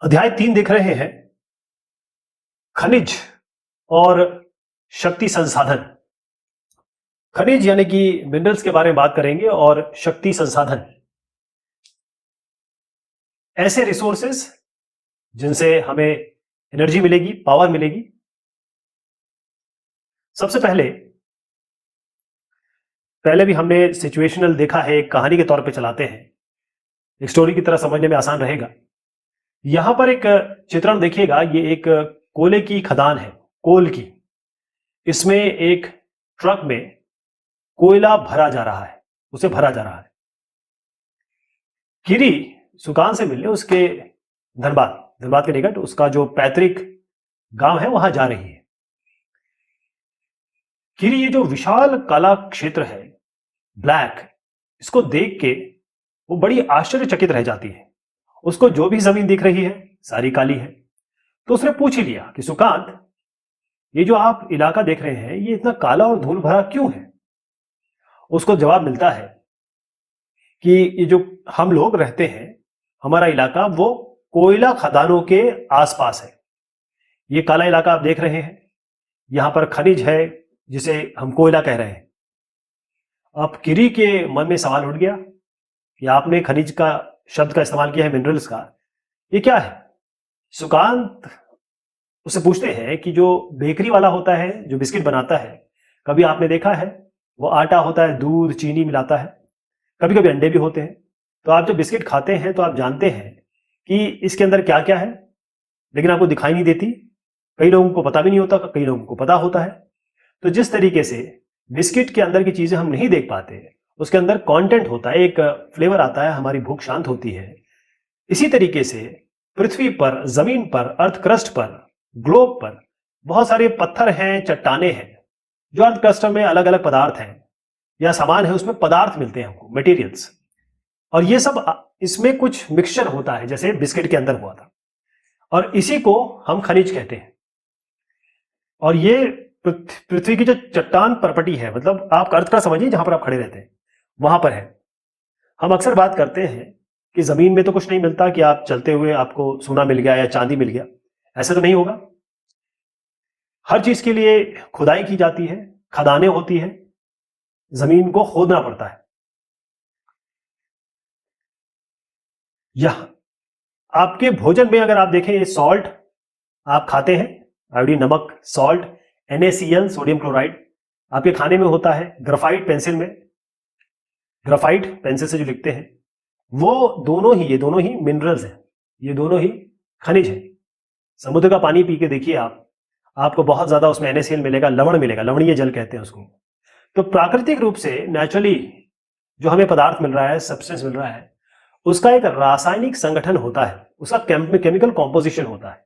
अध्याय 3 देख रहे हैं, खनिज और शक्ति संसाधन। खनिज यानी कि मिनरल्स के बारे में बात करेंगे और शक्ति संसाधन ऐसे रिसोर्सेस जिनसे हमें एनर्जी मिलेगी, पावर मिलेगी। सबसे पहले भी हमने सिचुएशनल देखा है, एक कहानी के तौर पे चलाते हैं, एक स्टोरी की तरह समझने में आसान रहेगा। यहां पर एक चित्रण देखिएगा, ये एक कोयले की खदान है, कोल की। इसमें एक ट्रक में कोयला भरा जा रहा है, उसे भरा जा रहा है। किरी सुकान से मिलने उसके धनबाद के निकट उसका जो पैतृक गांव है वहां जा रही है। किरी ये जो विशाल काला क्षेत्र है, ब्लैक, इसको देख के वो बड़ी आश्चर्यचकित रह जाती है। उसको जो भी जमीन दिख रही है सारी काली है। तो उसने पूछ ही लिया कि सुकांत, ये जो आप इलाका देख रहे हैं ये इतना काला और धूल भरा क्यों है? उसको जवाब मिलता है कि ये जो हम लोग रहते हैं, हमारा इलाका वो कोयला खदानों के आसपास है। ये काला इलाका आप देख रहे हैं, यहां पर खनिज है जिसे हम कोयला कह रहे हैं। अब किरी के मन में सवाल उठ गया कि आपने खनिज का शब्द का इस्तेमाल किया है, मिनरल्स का, ये क्या है? सुकांत उससे पूछते हैं कि जो बेकरी वाला होता है, जो बिस्किट बनाता है, कभी आपने देखा है? वो आटा होता है, दूध चीनी मिलाता है, कभी कभी अंडे भी होते हैं। तो आप जब बिस्किट खाते हैं तो आप जानते हैं कि इसके अंदर क्या क्या है, लेकिन आपको दिखाई नहीं देती। कई लोगों को पता भी नहीं होता, कई लोगों को पता होता है। तो जिस तरीके से बिस्किट के अंदर की चीजें हम नहीं देख पाते, उसके अंदर कंटेंट होता है, एक फ्लेवर आता है, हमारी भूख शांत होती है। इसी तरीके से पृथ्वी पर, जमीन पर, अर्थ क्रस्ट पर, ग्लोब पर बहुत सारे पत्थर हैं, चट्टाने हैं, जो अर्थ क्रस्ट में अलग अलग पदार्थ हैं या सामान है, उसमें पदार्थ मिलते हैं हमको, मटेरियल्स। और ये सब इसमें कुछ मिक्सचर होता है, जैसे बिस्किट के अंदर हुआ था, और इसी को हम खनिज कहते हैं। और ये पृथ्वी की जो चट्टान परपटी है, मतलब आप अर्थ का समझिए, जहां पर आप खड़े रहते हैं वहां पर है। हम अक्सर बात करते हैं कि जमीन में तो कुछ नहीं मिलता, कि आप चलते हुए आपको सोना मिल गया या चांदी मिल गया, ऐसा तो नहीं होगा। हर चीज के लिए खुदाई की जाती है, खदानें होती है, जमीन को खोदना पड़ता है। यह आपके भोजन में अगर आप देखें, ये सॉल्ट आप खाते हैं, आयोडीन, नमक, सॉल्ट, NaCl, सोडियम क्लोराइड आपके खाने में होता है। ग्राफाइट पेंसिल में, ग्राफाइट पेंसिल से जो लिखते हैं, वो दोनों ही, ये दोनों ही मिनरल्स हैं, ये दोनों ही खनिज हैं। समुद्र का पानी पी के देखिए आप, आपको बहुत ज्यादा उसमें NaCl मिलेगा, लवण मिलेगा, लवणीय जल कहते हैं उसको। तो प्राकृतिक रूप से नेचुरली जो हमें पदार्थ मिल रहा है, सब्सटेंस मिल रहा है, उसका एक रासायनिक संगठन होता है, उसका केमिकल कॉम्पोजिशन होता है।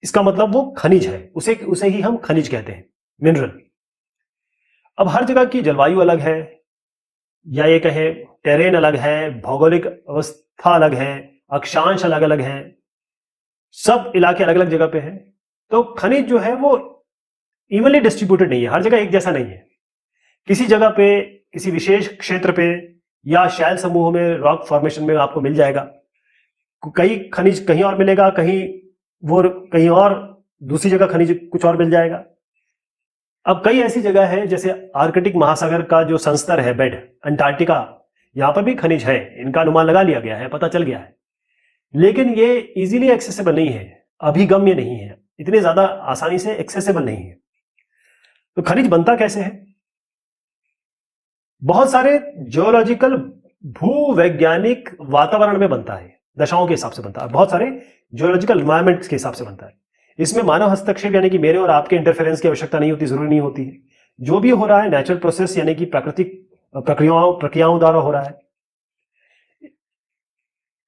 इसका मतलब वो खनिज है, उसे ही हम खनिज कहते हैं, मिनरल। अब हर जगह की जलवायु अलग है, या ये कहें टेरेन अलग है, भौगोलिक अवस्था अलग है, अक्षांश अलग अलग है, सब इलाके अलग अलग जगह पे हैं। तो खनिज जो है वो इवनली डिस्ट्रीब्यूटेड नहीं है, हर जगह एक जैसा नहीं है। किसी जगह पे, किसी विशेष क्षेत्र पे या शैल समूह में, रॉक फॉर्मेशन में आपको मिल जाएगा। कई खनिज कहीं और मिलेगा, कहीं और दूसरी जगह खनिज कुछ और मिल जाएगा। अब कई ऐसी जगह है, जैसे आर्कटिक महासागर का जो संस्तर है, बेड, अंटार्कटिका, यहां पर भी खनिज है, इनका अनुमान लगा लिया गया है, पता चल गया है। लेकिन ये इजीली एक्सेसिबल नहीं है, अभिगम्य नहीं है, इतने ज्यादा आसानी से एक्सेसिबल नहीं है। तो खनिज बनता कैसे है? बहुत सारे जियोलॉजिकल, भूवैज्ञानिक वातावरण में बनता है, दशाओं के हिसाब से बनता है, बहुत सारे जियोलॉजिकल एनवायरमेंट के हिसाब से बनता है। इसमें मानव हस्तक्षेप यानी कि मेरे और आपके इंटरफेरेंस की आवश्यकता नहीं होती, जरूरी नहीं होती है। जो भी हो रहा है नेचुरल प्रोसेस यानी कि प्राकृतिक प्रक्रियाओं द्वारा हो रहा है।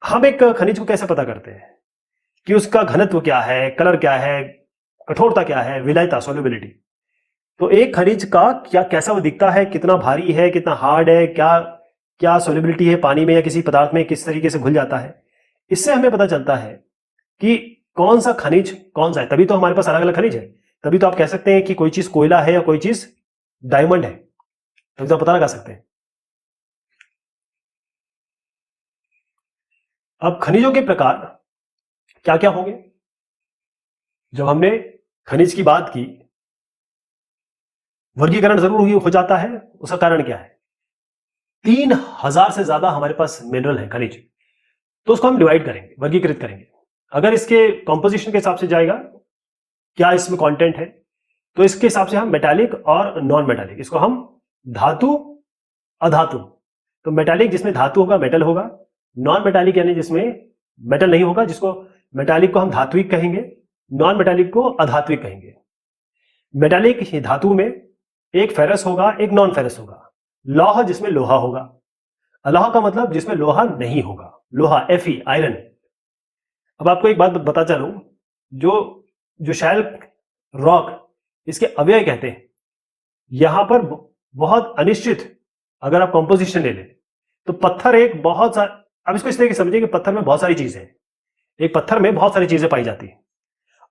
हम एक खनिज को कैसे पता करते हैं कि उसका घनत्व क्या है, कलर क्या है, कठोरता क्या है, विलायता, सोल्युबिलिटी। तो एक खनिज का क्या, कैसा वो दिखता है, कितना भारी है, कितना हार्ड है, क्या क्या सोल्युबिलिटी है पानी में या किसी पदार्थ में, किस तरीके से घुल जाता है, इससे हमें पता चलता है कि कौन सा खनिज कौन सा है। तभी तो हमारे पास अलग अलग खनिज है, तभी तो आप कह सकते हैं कि कोई चीज कोयला है या कोई चीज डायमंड है, तभी तो आप पता लगा सकते हैं। अब खनिजों के प्रकार क्या क्या होंगे? जब हमने खनिज की बात की, वर्गीकरण जरूर हो जाता है। उसका कारण क्या है? 3000 से ज्यादा हमारे पास मिनरल है, खनिज। तो उसको हम डिवाइड करेंगे, वर्गीकृत करेंगे। अगर इसके कॉम्पोजिशन के हिसाब से जाएगा, क्या इसमें कंटेंट है, तो इसके हिसाब से हम मेटालिक और नॉन मेटालिक, इसको हम धातु अधातु। तो मेटालिक जिसमें धातु होगा, मेटल होगा। नॉन मेटालिक यानी जिसमें मेटल नहीं होगा, जिसको मेटालिक को हम धात्विक कहेंगे, नॉन मेटालिक को अधात्विक कहेंगे। मेटालिक ही धातु में एक फेरस होगा, एक नॉन फेरस होगा। लौह जिसमें लोहा होगा। अलोहा का मतलब जिसमें लोहा नहीं होगा, लोहा Fe, आयरन। अब आपको एक बात बता चलूं, जो जो शैल रॉक, इसके अवयव कहते हैं। यहां पर बहुत अनिश्चित, अगर आप कंपोजिशन ले लें तो पत्थर एक बहुत सारा, अब इसको इस तरीके से समझिए कि पत्थर में बहुत सारी चीजें हैं। एक पत्थर में बहुत सारी चीजें पाई जाती हैं,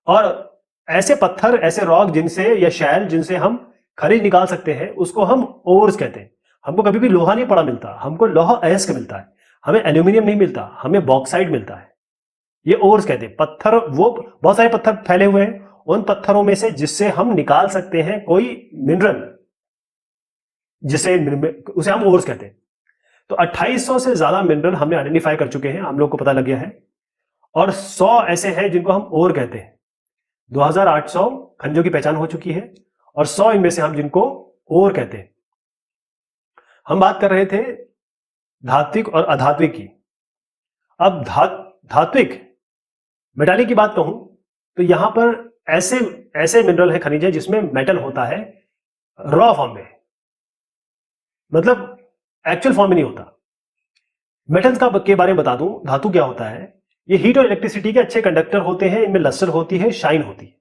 और ऐसे पत्थर, ऐसे रॉक जिनसे, या शैल जिनसे हम खनिज निकाल सकते हैं, उसको हम ओर्स कहते हैं। हमको कभी भी लोहा नहीं पड़ा मिलता, हमको लौह अयस्क मिलता है। हमें एल्यूमिनियम नहीं मिलता, हमें बॉक्साइड मिलता है। ये ओर्स कहते हैं। पत्थर, वो बहुत सारे पत्थर फैले हुए हैं, उन पत्थरों में से जिससे हम निकाल सकते हैं कोई मिनरल, जिसे उसे हम ओर्स कहते हैं। तो 2800 से ज्यादा मिनरल हमने आइडेंटिफाई कर चुके हैं, हम लोग को पता लग गया है। और 100 ऐसे हैं जिनको हम ओर कहते हैं। 2800 खनिजों की पहचान हो चुकी है, और 100 इनमें से हम जिनको ओर कहते हैं। हम बात कर रहे थे धात्विक और अधात्विक की। अब धात्विक मेटालिक की बात कहूं तो यहां पर ऐसे ऐसे मिनरल है, खनिज है, जिसमें मेटल होता है रॉ फॉर्म में, मतलब एक्चुअल फॉर्म में नहीं होता। मेटल्स का के बारे में बता दूं, धातु क्या होता है। ये हीट और इलेक्ट्रिसिटी के अच्छे कंडक्टर होते हैं, इनमें लस्टर होती है, शाइन होती है।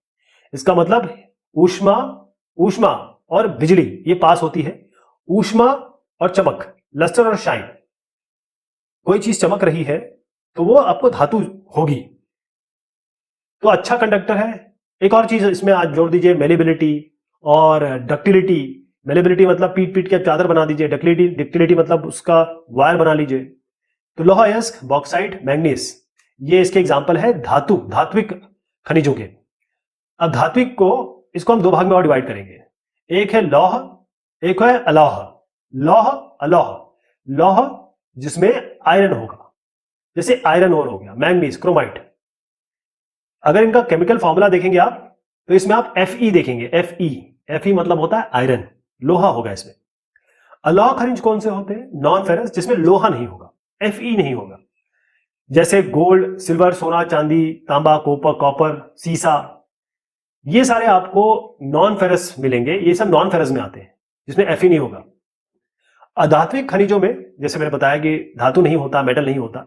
इसका मतलब ऊष्मा ऊष्मा और बिजली ये पास होती है। ऊष्मा और चमक, लस्टर और शाइन। कोई चीज चमक रही है तो वो आपको धातु होगी, तो अच्छा कंडक्टर है। एक और चीज इसमें आज जोड़ दीजिए, मेलेबिलिटी और डक्टिलिटी। मेलेबिलिटी मतलब पीट पीट के चादर बना दीजिए, डक्टिलिटी मतलब उसका वायर बना लीजिए। तो लोहा अयस्क, बॉक्साइट, मैंगनीज, ये इसके एग्जाम्पल है धातु, धात्विक खनिजों के। अब धात्विक को, इसको हम दो भाग में और डिवाइड करेंगे। एक है लौह, एक है अलौह। लौह, अलौह। लौह जिसमें आयरन होगा, जैसे आयरन ओर हो गया, मैंगनीज, क्रोमाइट। अगर इनका केमिकल फॉर्मूला देखेंगे आप, तो इसमें आप Fe देखेंगे। Fe मतलब होता है आयरन, लोहा होगा इसमें। अलौह खनिज कौन से होते हैं? नॉन फेरस, जिसमें लोहा नहीं होगा, Fe नहीं होगा। जैसे गोल्ड, सिल्वर, सोना, चांदी, तांबा, कॉपर, सीसा, ये सारे आपको नॉन फेरस मिलेंगे। ये सब नॉन फेरस में आते हैं, जिसमें Fe नहीं होगा। अधात्विक खनिजों में, जैसे मैंने बताया कि धातु नहीं होता, मेटल नहीं होता।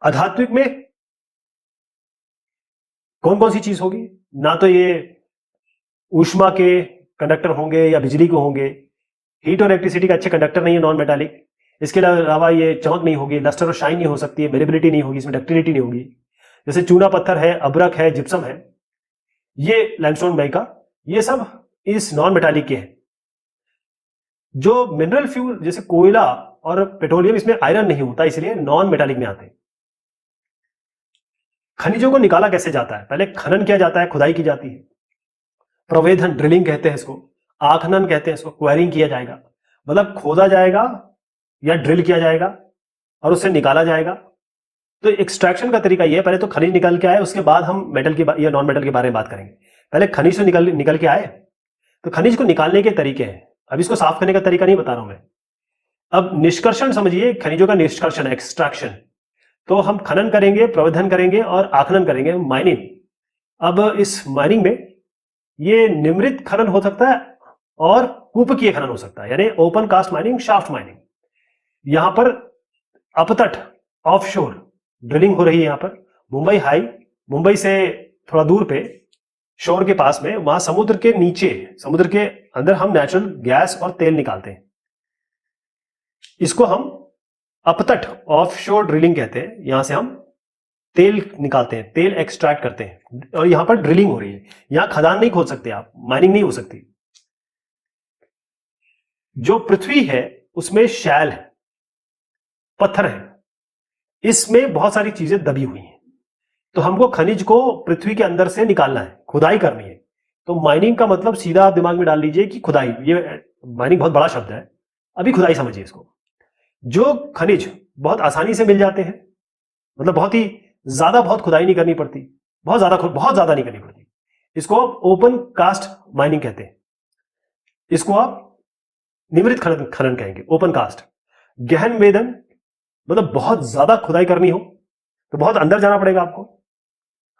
अधात्विक में कौन कौन सी चीज होगी? ना तो ये ऊष्मा के कंडक्टर होंगे या बिजली के होंगे। हीट और इलेक्ट्रिसिटी का अच्छे कंडक्टर नहीं है, नॉन मेटालिक। इसके अलावा ये चमक नहीं होगी, लस्टर और शाइन नहीं हो सकती है, वेरिएबिलिटी नहीं होगी, इसमें डक्टिलिटी नहीं होगी। जैसे चूना पत्थर है, अब्रक है, जिप्सम है, ये लाइमस्टोन माइका, ये सब इस नॉन मेटालिक के हैं। जो मिनरल फ्यूल जैसे कोयला और पेट्रोलियम, इसमें आयरन नहीं होता, इसलिए नॉन मेटालिक में आते हैं। खनिजों को निकाला कैसे जाता है? पहले खनन किया जाता है, खुदाई की जाती है, प्रवेधन, ड्रिलिंग कहते हैं इसको, आखनन कहते हैं इसको, क्वेरिंग किया जाएगा। मतलब खोदा जाएगा या ड्रिल किया जाएगा और उससे निकाला जाएगा। तो एक्सट्रैक्शन का तरीका यह है, पहले तो खनिज निकल के आए, उसके बाद हम मेटल के या नॉन मेटल के बारे में बात करेंगे। पहले खनिज तो निकल के आए, तो खनिज को निकालने के तरीके हैं। अब इसको साफ करने का तरीका नहीं बता रहा हूं मैं। अब निष्कर्षण समझिए, खनिजों का निष्कर्षण, एक्सट्रैक्शन। तो हम खनन करेंगे, प्रवर्धन करेंगे और आखनन करेंगे, माइनिंग। अब इस माइनिंग में ये निमृत खनन हो सकता है और कूपकीय खनन हो सकता है, यानी open cast mining, shaft mining. यहां पर अपतट, ऑफशोर ड्रिलिंग हो रही है। यहां पर मुंबई हाई, मुंबई से थोड़ा दूर पे, शोर के पास में, वहां समुद्र के नीचे, समुद्र के अंदर हम नेचुरल गैस और तेल निकालते हैं। इसको हम अपतट, ऑफशोर ड्रिलिंग कहते हैं। यहां से हम तेल निकालते हैं, तेल एक्सट्रैक्ट करते हैं, और यहां पर ड्रिलिंग हो रही है। यहां खदान नहीं खोद सकते आप, माइनिंग नहीं हो सकती। जो पृथ्वी है उसमें शैल है, पत्थर है, इसमें बहुत सारी चीजें दबी हुई हैं। तो हमको खनिज को पृथ्वी के अंदर से निकालना है, खुदाई करनी है। तो माइनिंग का मतलब सीधा आप दिमाग में डाल लीजिए कि खुदाई। ये माइनिंग बहुत बड़ा शब्द है, अभी खुदाई समझिए इसको। जो खनिज बहुत आसानी से मिल जाते हैं, मतलब बहुत ही ज्यादा, बहुत खुदाई नहीं करनी पड़ती, बहुत ज्यादा नहीं करनी पड़ती, इसको आप ओपन कास्ट माइनिंग कहते हैं। इसको आप निमृत खनन कहेंगे, ओपन कास्ट। गहन वेदन मतलब बहुत ज्यादा खुदाई करनी हो तो बहुत अंदर जाना पड़ेगा आपको।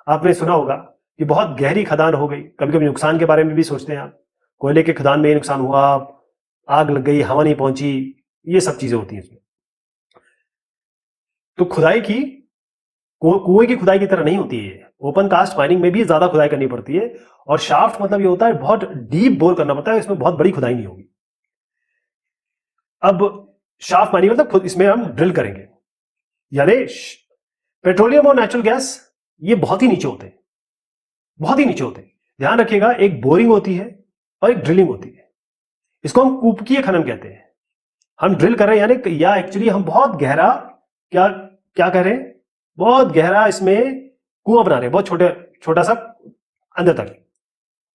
आपने सुना होगा कि बहुत गहरी खदान हो गई, कभी कभी नुकसान के बारे में भी सोचते हैं आप, कोयले के खदान में ये नुकसान हुआ, आग लग गई, हवा नहीं पहुंची, ये सब चीजें होती हैं इसमें। तो खुदाई की कुएं की खुदाई की तरह नहीं होती है। ओपन कास्ट माइनिंग में भी ज्यादा खुदाई करनी पड़ती है, और शाफ्ट मतलब ये होता है बहुत डीप बोर करना पड़ता है, इसमें बहुत बड़ी खुदाई नहीं होगी। अब शाफ्ट माइनिंग मतलब खुद इसमें हम ड्रिल करेंगे, यानी पेट्रोलियम और नेचुरल गैस ये बहुत ही नीचे होते हैं, बहुत ही नीचे होते हैं। ध्यान रखिएगा, एक बोरिंग होती है और एक ड्रिलिंग होती है। इसको हम कूपकीय खनन कहते हैं। हम ड्रिल कर रहे हैं यानी, या एक्चुअली हम बहुत गहरा, क्या क्या कह रहे हैं, बहुत गहरा इसमें कुआं बना रहे हैं, बहुत छोटा सा अंदर तक।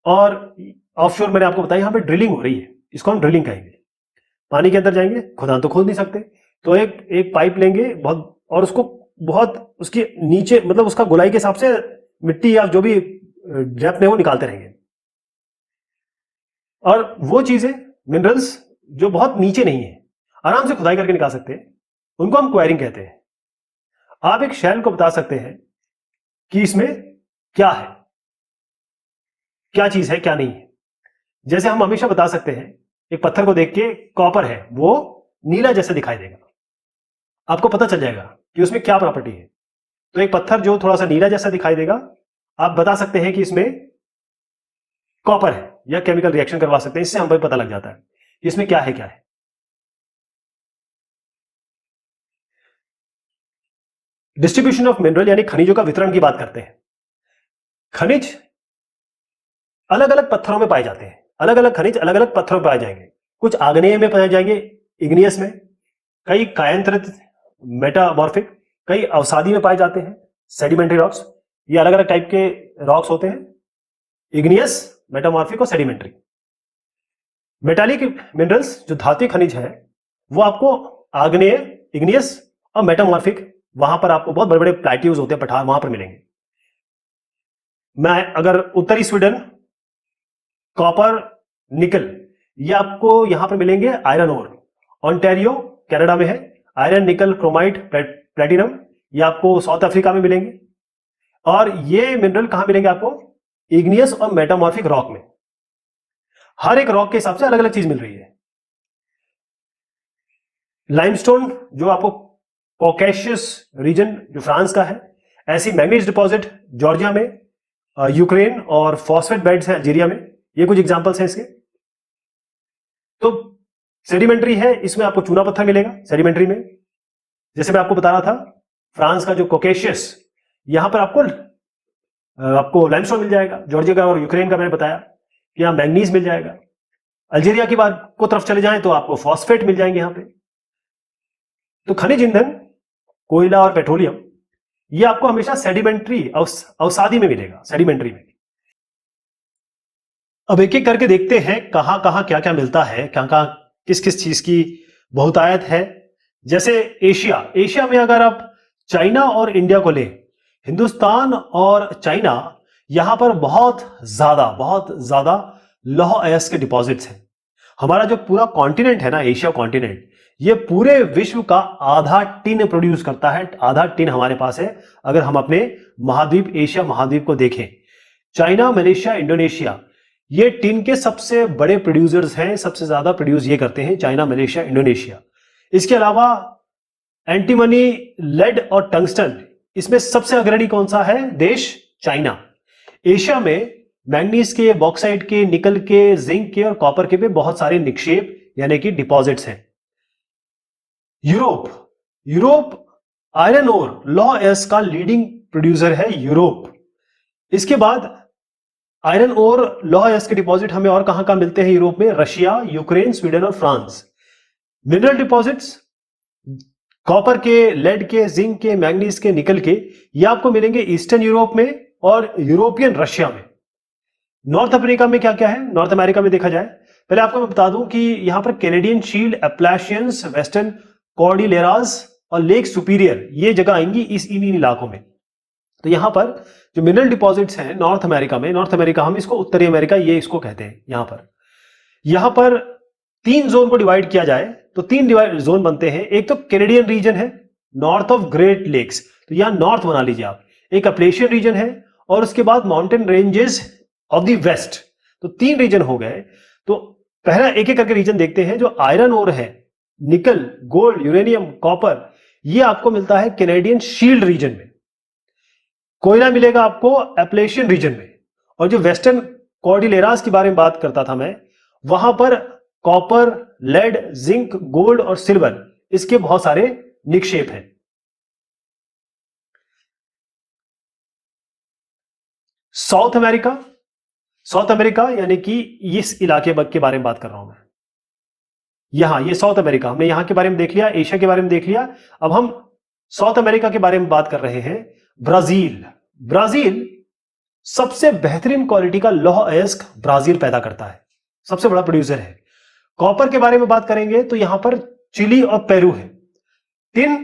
और ऑफशोर मैंने आपको बताया, यहां पे ड्रिलिंग हो रही है, इसको हम ड्रिलिंग कहेंगे। पानी के अंदर जाएंगे, खुदान तो खोद नहीं सकते, तो एक पाइप लेंगे बहुत, और उसको बहुत उसके नीचे, मतलब उसका गोलाई के हिसाब से मिट्टी या जो भी डेप्थ में वो निकालते रहेंगे। और वो चीजें, मिनरल्स जो बहुत नीचे नहीं है, आराम से खुदाई करके निकाल सकते हैं, उनको हम क्वायरिंग कहते हैं। आप एक शैल को बता सकते हैं कि इसमें क्या है, क्या चीज है, क्या नहीं है। जैसे हम हमेशा बता सकते हैं, एक पत्थर को देख के कॉपर है, वो नीला जैसा दिखाई देगा, आपको पता चल जाएगा कि उसमें क्या प्रॉपर्टी है। तो एक पत्थर जो थोड़ा सा नीला जैसा दिखाई देगा, आप बता सकते हैं कि इसमें कॉपर है, या केमिकल रिएक्शन करवा सकते हैं, इससे हमें पता लग जाता है कि इसमें क्या है, क्या है। डिस्ट्रीब्यूशन ऑफ मिनरल यानी खनिजों का वितरण की बात करते हैं। खनिज अलग अलग पत्थरों में पाए जाते हैं, अलग अलग खनिज अलग अलग पत्थरों में पाए जाएंगे। कुछ आग्नेय में पाए जाएंगे, इग्नियस में, कई कायांतरित मेटामॉर्फिक, कई अवसादी में पाए जाते हैं, सेडिमेंट्री रॉक्स। ये अलग अलग टाइप के रॉक्स होते हैं, इग्नियस, मेटामॉर्फिक और सेडिमेंट्री। मेटालिक मिनरल्स जो धातु खनिज है, वो आपको आग्नेय, इग्नियस और मेटामॉर्फिक, वहां पर आपको बहुत बड़े बड़े प्लेट्यूज होते हैं, पठार, वहां पर मिलेंगे। मैं अगर उत्तरी स्वीडन, कॉपर, निकल, ये आपको यहां पर मिलेंगे। आयरन ओर, ऑन्टेरियो कनाडा में है, आयरन, निकल, क्रोमाइट, प्लेटिनम, ये आपको साउथ अफ्रीका में मिलेंगे। और ये मिनरल कहां मिलेंगे आपको, इग्नियस और मेटामॉर्फिक रॉक में। हर एक रॉक के हिसाब से अलग अलग चीज मिल रही है। लाइमस्टोन जो आपको कॉकेशियस रीजन जो फ्रांस का है, ऐसी मैंगनीज डिपॉजिट जॉर्जिया में, यूक्रेन, और फॉस्फेट बेड्स है अल्जीरिया में। ये कुछ एग्जांपल्स हैं इसके। तो सेडिमेंट्री है, इसमें आपको चूना पत्थर मिलेगा सेडिमेंट्री में। जैसे मैं आपको बता रहा था, फ्रांस का जो कॉकेशियस, यहां पर आपको लाइमस्टोन मिल जाएगा। जॉर्जिया का और यूक्रेन का मैंने बताया कि यहां मैंगनीज मिल जाएगा। अल्जीरिया की बात को तरफ चले जाएं तो आपको फॉस्फेट मिल जाएंगे यहां पे। तो खनिज ईंधन, कोयला और पेट्रोलियम, ये आपको हमेशा सेडिमेंट्री, अवसादी में मिलेगा, सेडिमेंट्री में। अब एक एक करके देखते हैं कहां कहां क्या क्या मिलता है, कहां कहां किस किस चीज की बहुतायत है। जैसे एशिया में अगर आप चाइना और इंडिया को लें, हिंदुस्तान और चाइना, यहां पर बहुत ज्यादा लौह अयस्क के डिपॉजिट्स हैं। हमारा जो पूरा कॉन्टिनेंट है ना, एशिया कॉन्टिनेंट, ये पूरे विश्व का आधा टिन प्रोड्यूस करता है, आधा टिन हमारे पास है। अगर हम अपने महाद्वीप, एशिया महाद्वीप को देखें, चाइना, मलेशिया, इंडोनेशिया, ये टिन के सबसे बड़े प्रोड्यूसर्स हैं, सबसे ज्यादा प्रोड्यूस ये करते हैं, चाइना, मलेशिया, इंडोनेशिया। इसके अलावा एंटीमनी, लेड और टंगस्टन, इसमें सबसे अग्रणी कौन सा है देश, चाइना। एशिया में मैंगनीज के, बॉक्साइट के, निकल के, जिंक के और कॉपर के भी बहुत सारे निक्षेप यानी कि डिपॉजिट्स हैं। यूरोप आयरन ओर, लौह अयस्क का लीडिंग प्रोड्यूसर है यूरोप। इसके बाद आयरन और लौह अयस्क के डिपॉजिट हमें और कहां कहां मिलते हैं यूरोप में, रशिया, यूक्रेन, स्वीडन और फ्रांस। मिनरल डिपॉजिट्स कॉपर के, लेड के, जिंक के, मैग्नीज के, निकल के, ये आपको मिलेंगे ईस्टर्न यूरोप में और यूरोपियन रशिया में। नॉर्थ अमेरिका में क्या क्या है? नॉर्थ अमेरिका में देखा जाए, पहले आपको मैं बता दूं कि यहां पर कैनेडियन शील्ड, अपैलाचियंस, वेस्टर्न कॉर्डिलेरास और लेक सुपीरियर ये जगह आएंगी इन इलाकों में। तो यहां पर जो मिनरल डिपॉजिट्स हैं नॉर्थ अमेरिका में, नॉर्थ अमेरिका हम इसको उत्तरी अमेरिका ये इसको कहते हैं। यहां पर 3 जोन को डिवाइड किया जाए तो 3 डिवाइड जोन बनते हैं। एक तो कैनेडियन रीजन है, नॉर्थ ऑफ ग्रेट लेक्स, तो यहां नॉर्थ बना लीजिए आप। एक अपलेशियन रीजन है और उसके बाद mountain ranges of the west, तो 3 रीजन हो गए। तो पहला एक एक करके रीजन देखते हैं। जो आयरन ओर है, निकल, गोल्ड, यूरेनियम, कॉपर, ये आपको मिलता है कैनेडियन शील्ड रीजन में। कोयला मिलेगा आपको अपलेशियन रीजन में। और जो वेस्टर्न कॉर्डिलेरास के बारे में बात करता था मैं, वहां पर कॉपर, लेड, जिंक, गोल्ड और सिल्वर इसके बहुत सारे निक्षेप हैं। साउथ अमेरिका, साउथ अमेरिका यानी कि इस इलाके के बारे में बात कर रहा हूं मैं। ये साउथ अमेरिका, हमने यहां के बारे में देख लिया, एशिया के बारे में देख लिया। अब हम साउथ अमेरिका के बारे में बात कर रहे हैं। ब्राजील, ब्राजील सबसे बेहतरीन क्वालिटी का लौह अयस्क ब्राजील पैदा करता है, सबसे बड़ा प्रोड्यूसर है। कॉपर के बारे में बात करेंगे तो यहां पर चिली और पेरू है। 3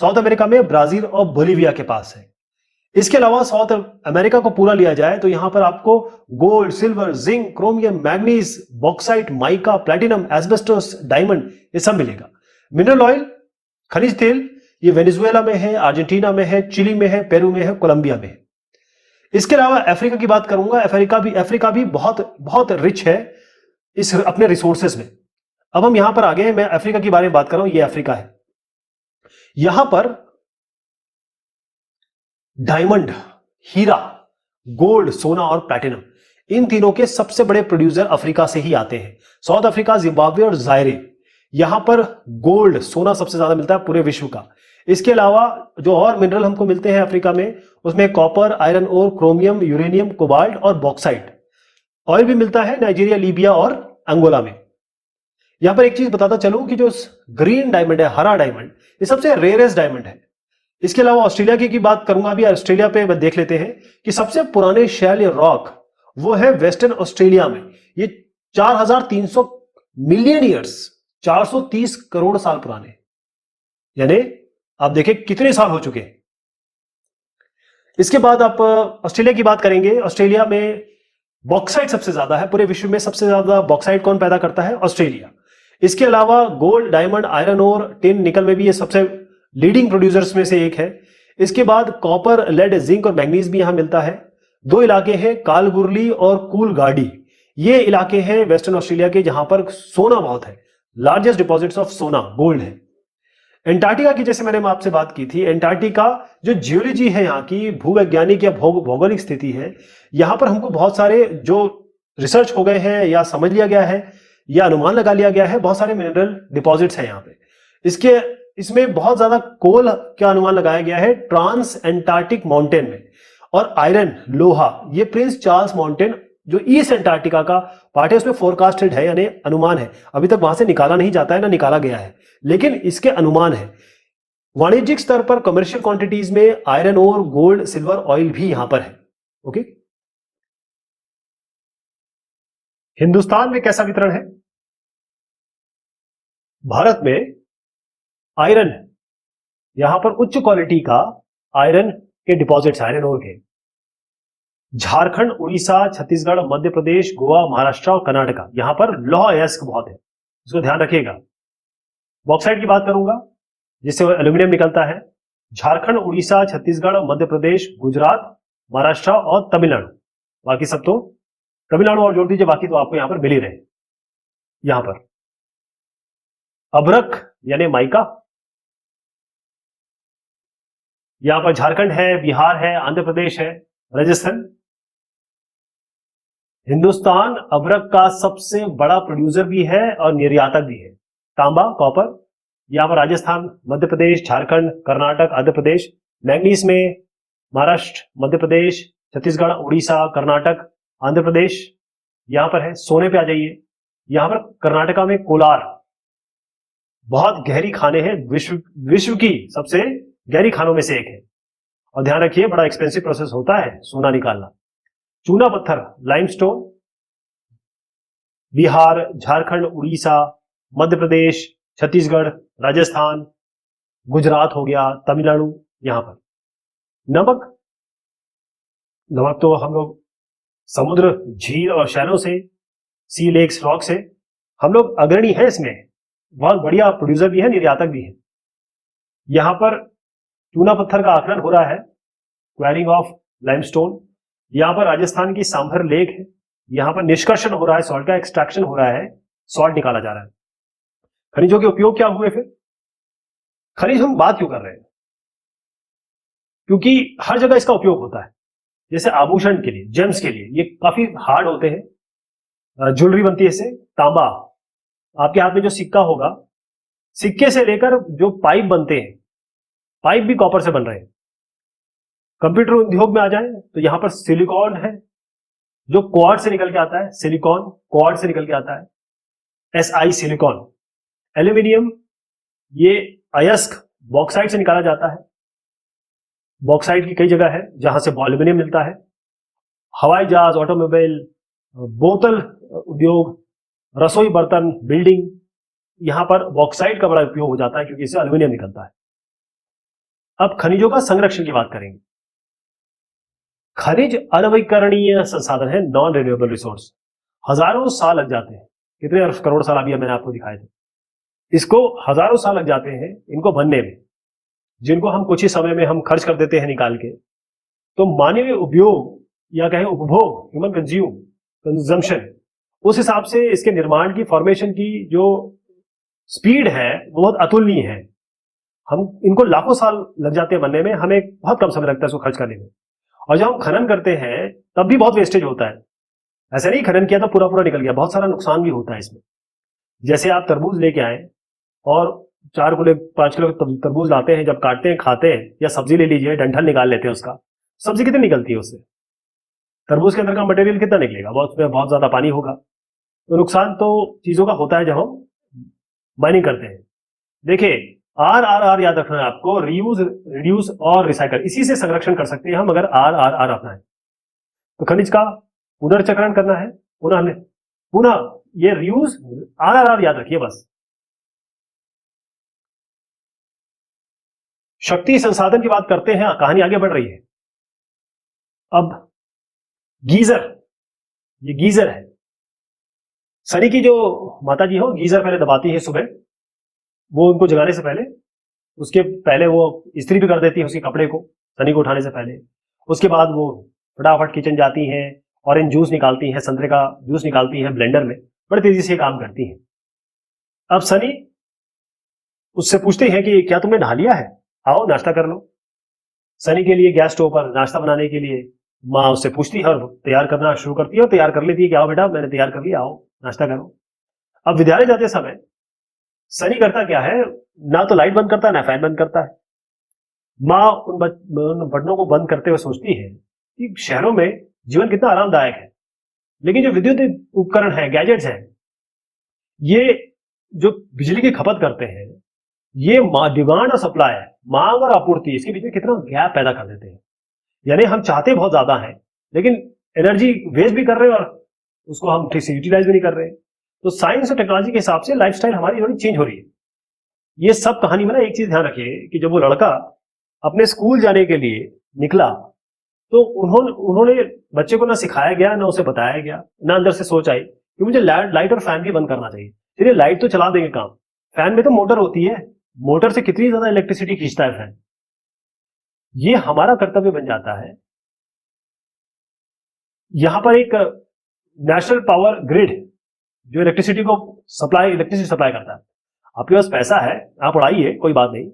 साउथ अमेरिका में, ब्राजील और बोलिविया के पास है। इसके अलावा साउथ अमेरिका को पूरा लिया जाए तो यहां पर आपको gold, silver, zinc, chromium, manganese, bauxite, mica, platinum, asbestos, diamond ये सब मिलेगा। मिनरल ऑयल, खनिज तेल, ये वेनेजुएला में है, अर्जेंटीना में है, चिली में है, पेरू में है, कोलंबिया में है। इसके अलावा अफ्रीका की बात करूंगा। अफ्रीका भी बहुत बहुत रिच है इस अपने रिसोर्सेज में। अब हम यहां पर आ गए, मैं अफ्रीका के बारे में बात कर रहा हूं। ये अफ्रीका है। यहां पर डायमंड, हीरा, गोल्ड, सोना और प्लैटिनम, इन तीनों के सबसे बड़े प्रोड्यूसर अफ्रीका से ही आते हैं। साउथ अफ्रीका, जिम्बाब्वे और जायरे, यहां पर गोल्ड, सोना सबसे ज्यादा मिलता है पूरे विश्व का। इसके अलावा जो और मिनरल हमको मिलते हैं अफ्रीका में, उसमें copper, iron ore, chromium, uranium, cobalt और बॉक्साइट। ऑयल भी मिलता है नाइजीरिया, लीबिया और अंगोला में। यहां पर एक चीज बताता चलूं कि जो ग्रीन डायमंड है, हरा डायमंड, ये सबसे रेयरेस्ट डायमंड है। इसके अलावा ऑस्ट्रेलिया की बात करूंगा अभी। ऑस्ट्रेलिया पे देख लेते हैं कि सबसे पुराने शैल या रॉक वो है वेस्टर्न ऑस्ट्रेलिया में। ये 4300 मिलियन ईयर्स, 430 करोड़ साल पुराने, यानी आप देखें कितने साल हो चुके हैं। इसके बाद आप ऑस्ट्रेलिया की बात करेंगे। ऑस्ट्रेलिया में बॉक्साइट सबसे ज्यादा है, पूरे विश्व में सबसे ज्यादा बॉक्साइट कौन पैदा करता है? ऑस्ट्रेलिया। इसके अलावा gold, diamond, iron ore, tin, nickel में भी ये सबसे लीडिंग प्रोड्यूसर्स में से एक है। इसके बाद कॉपर, लेड, जिंक और मैग्नीज भी यहां मिलता है। 2 इलाके हैं, कालगुरली और कूलगाडी, ये इलाके हैं वेस्टर्न ऑस्ट्रेलिया के जहां पर सोना बहुत है। लार्जेस्ट डिपॉजिट्स ऑफ सोना, गोल्ड है। एंटार्क्टिका की जैसे मैंने आपसे बात की थी, एंटार्क्टिका जो जियोलॉजी है, यहाँ की भूवैज्ञानिक या भौगोलिक स्थिति है, यहां पर हमको बहुत सारे जो रिसर्च हो गए हैं या समझ लिया गया है या अनुमान लगा लिया गया है, बहुत सारे मिनरल डिपॉजिट्स हैं यहाँ पे। इसमें बहुत ज्यादा कोल का अनुमान लगाया गया है ट्रांस एंटार्क्टिक माउंटेन में। और आयरन, लोहा, ये प्रिंस चार्ल्स माउंटेन जो ईस्ट एंटार्क्टिका का पार्ट है उसमें फोरकास्टेड है, यानी अनुमान है। अभी तक वहां से निकाला नहीं जाता है, ना निकाला गया है, लेकिन इसके अनुमान है। वाणिज्यिक स्तर पर कमर्शियल क्वांटिटीज में iron ore, gold, silver, oil भी यहां पर है। ओके, हिंदुस्तान में कैसा वितरण है? भारत में आयरन, यहां पर उच्च क्वालिटी का आयरन के डिपॉजिट्स, आयरन ओर के। झारखंड, उड़ीसा, छत्तीसगढ़, मध्य प्रदेश, गोवा, महाराष्ट्र और कर्नाटका, यहां पर लौह अयस्क बहुत है, इसको ध्यान रखिएगा। बॉक्साइट की बात करूंगा जिससे एल्यूमिनियम निकलता है। झारखंड, उड़ीसा, छत्तीसगढ़, मध्य प्रदेश, गुजरात, महाराष्ट्र और तमिलनाडु, बाकी सब तो तमिलनाडु और जोड़ दीजिए, बाकी तो आपको यहां पर मिल ही रहे। यहां पर अभ्रक यानी माइका, यहां पर झारखंड है, बिहार है, आंध्र प्रदेश है, राजस्थान। हिंदुस्तान अभ्रक का सबसे बड़ा प्रोड्यूसर भी है और निर्यातक भी है। तांबा, कॉपर, यहां पर राजस्थान, मध्य प्रदेश, झारखंड, कर्नाटक, आंध्र प्रदेश। मैग्नीज में महाराष्ट्र, मध्य प्रदेश, छत्तीसगढ़, उड़ीसा, कर्नाटक, आंध्र प्रदेश यहां पर है। सोने पे आ जाइए, यहां पर कर्नाटका में कोलार, बहुत गहरी खानें हैं, विश्व की सबसे गहरी खानों में से एक है। और ध्यान रखिए, बड़ा एक्सपेंसिव प्रोसेस होता है सोना निकालना। चूना पत्थर, लाइमस्टोन, बिहार, झारखंड, उड़ीसा, मध्य प्रदेश, छत्तीसगढ़, राजस्थान, गुजरात हो गया, तमिलनाडु, यहां पर। नमक, नमक तो हम लोग समुद्र, झील और शहरों से, सी लेक्स, रॉक से हम लोग अग्रणी हैं इसमें, बहुत बढ़िया प्रोड्यूसर भी है, निर्यातक भी है। यहां पर चूना पत्थर का आखनन हो रहा है, क्वायरिंग ऑफ लाइमस्टोन। यहां पर राजस्थान की सांभर लेक है, यहां पर निष्कर्षण हो रहा है, सॉल्ट का एक्सट्रैक्शन हो रहा है, सॉल्ट निकाला जा रहा है। खनिजों के उपयोग क्या हुए फिर? खनिज हम बात क्यों कर रहे हैं? क्योंकि हर जगह इसका उपयोग होता है। जैसे आभूषण के लिए, जेम्स के लिए, ये काफी हार्ड होते हैं, ज्वेलरी बनती है इससे। तांबा, आपके हाथ में जो सिक्का होगा, सिक्के से लेकर जो पाइप बनते हैं, पाइप भी कॉपर से बन रहे हैं। कंप्यूटर उद्योग में आ जाए तो यहां पर सिलिकॉन है, जो क्वार्ट्ज से निकल के आता है, सिलिकॉन क्वार्ट्ज से निकल के आता है, SI सिलिकॉन। एल्यूमिनियम, ये अयस्क बॉक्साइट से निकाला जाता है। बॉक्साइट की कई जगह है जहां से एल्यूमिनियम मिलता है। हवाई जहाज, ऑटोमोबाइल, बोतल उद्योग, रसोई बर्तन, बिल्डिंग, यहां पर बॉक्साइट का बड़ा उपयोग हो जाता है क्योंकि इससे एल्यूमिनियम निकलता है। अब खनिजों का संरक्षण की बात करेंगे। खनिज अनवीकरणीय संसाधन है, नॉन रिन्यूएबल रिसोर्स। हजारों साल लग जाते हैं, कितने अर्ब करोड़ साल अभी मैंने आपको दिखाए थे। इसको हजारों साल लग जाते हैं इनको बनने में, जिनको हम कुछ ही समय में हम खर्च कर देते हैं निकाल के। तो मानवीय उपयोग या कहें उपभोग, ह्यूमन कंजम्पशन, उस हिसाब से इसके निर्माण की, फॉर्मेशन की जो स्पीड है वो बहुत अतुलनीय है। हम इनको लाखों साल लग जाते हैं बनने में, हमें बहुत कम समय लगता है इसको खर्च करने में। और जब हम खनन करते हैं तब भी बहुत वेस्टेज होता है। ऐसा नहीं खनन किया तो पूरा पूरा निकल गया, बहुत सारा नुकसान भी होता है इसमें। जैसे आप तरबूज लेके आए और 4 किलो 5 किलो तरबूज लाते हैं, जब काटते हैं खाते हैं, या सब्जी ले लीजिए, डंठल निकाल लेते हैं उसका, सब्जी कितनी निकलती है उससे? तरबूज के अंदर का मटेरियल कितना निकलेगा? बहुत ज्यादा पानी होगा। तो नुकसान तो चीजों का होता है जब हम माइनिंग करते हैं। देखिए, RRR याद रखना है आपको, रीयूज, रिड्यूस और रिसाइकल। इसी से संरक्षण कर सकते हैं हम अगर RRR अपना है तो। खनिज का पुनर्चक्रण करना है, पुनः ये रीयूज, RRR याद रखिए बस। शक्ति संसाधन की बात करते हैं, कहानी आगे बढ़ रही है। अब गीजर, ये गीजर है। सनी की जो माता जी हो, गीजर पहले दबाती है सुबह, वो उनको जगाने से पहले, उसके पहले वो इस्त्री भी कर देती है उसके कपड़े को, सनी को उठाने से पहले। उसके बाद वो फटाफट किचन जाती हैं, ऑरेंज जूस निकालती हैं, संतरे का जूस निकालती हैं ब्लेंडर में, बड़ी तेजी से काम करती हैं। अब सनी उससे पूछते हैं कि क्या तुमने नहा लिया है, आओ नाश्ता कर लो। सनी के लिए गैस स्टोव पर नाश्ता बनाने के लिए माँ उससे पूछती है और तैयार करना शुरू करती है, और तैयार कर लेती है कि आओ बेटा मैंने तैयार कर लिया, आओ नाश्ता करो। अब विद्यालय जाते समय सनी करता क्या है, ना तो लाइट बंद करता है ना फैन बंद करता है। माँ उन बटनों को बंद करते हुए सोचती है कि शहरों में जीवन कितना आरामदायक है, लेकिन जो विद्युत उपकरण है, गैजेट्स हैं, ये जो बिजली की खपत करते हैं, ये डिमांड और सप्लाई है, मांग और आपूर्ति, इसके बीच में कितना गैप पैदा कर देते हैं। यानी हम चाहते बहुत ज्यादा है, लेकिन एनर्जी वेस्ट भी कर रहे हैं और उसको हम ठीक से यूटिलाइज भी नहीं कर रहे हैं। तो साइंस और टेक्नोलॉजी के हिसाब से लाइफस्टाइल हमारी थोड़ी चेंज हो रही है। ये सब कहानी में ना एक चीज ध्यान रखिए कि जब वो लड़का अपने स्कूल जाने के लिए निकला तो उन्होंने बच्चे को ना सिखाया गया, ना उसे बताया गया, ना अंदर से सोच आई कि मुझे लाइट और फैन भी बंद करना चाहिए। चलिए लाइट तो चला देंगे काम, फैन में तो मोटर होती है, मोटर से कितनी ज्यादा इलेक्ट्रिसिटी खींचता है फैन। ये हमारा कर्तव्य बन जाता है। यहां पर एक नेशनल पावर ग्रिड जो इलेक्ट्रिसिटी सप्लाई करता है, आपके पास पैसा है आप उड़ाइए, कोई बात नहीं,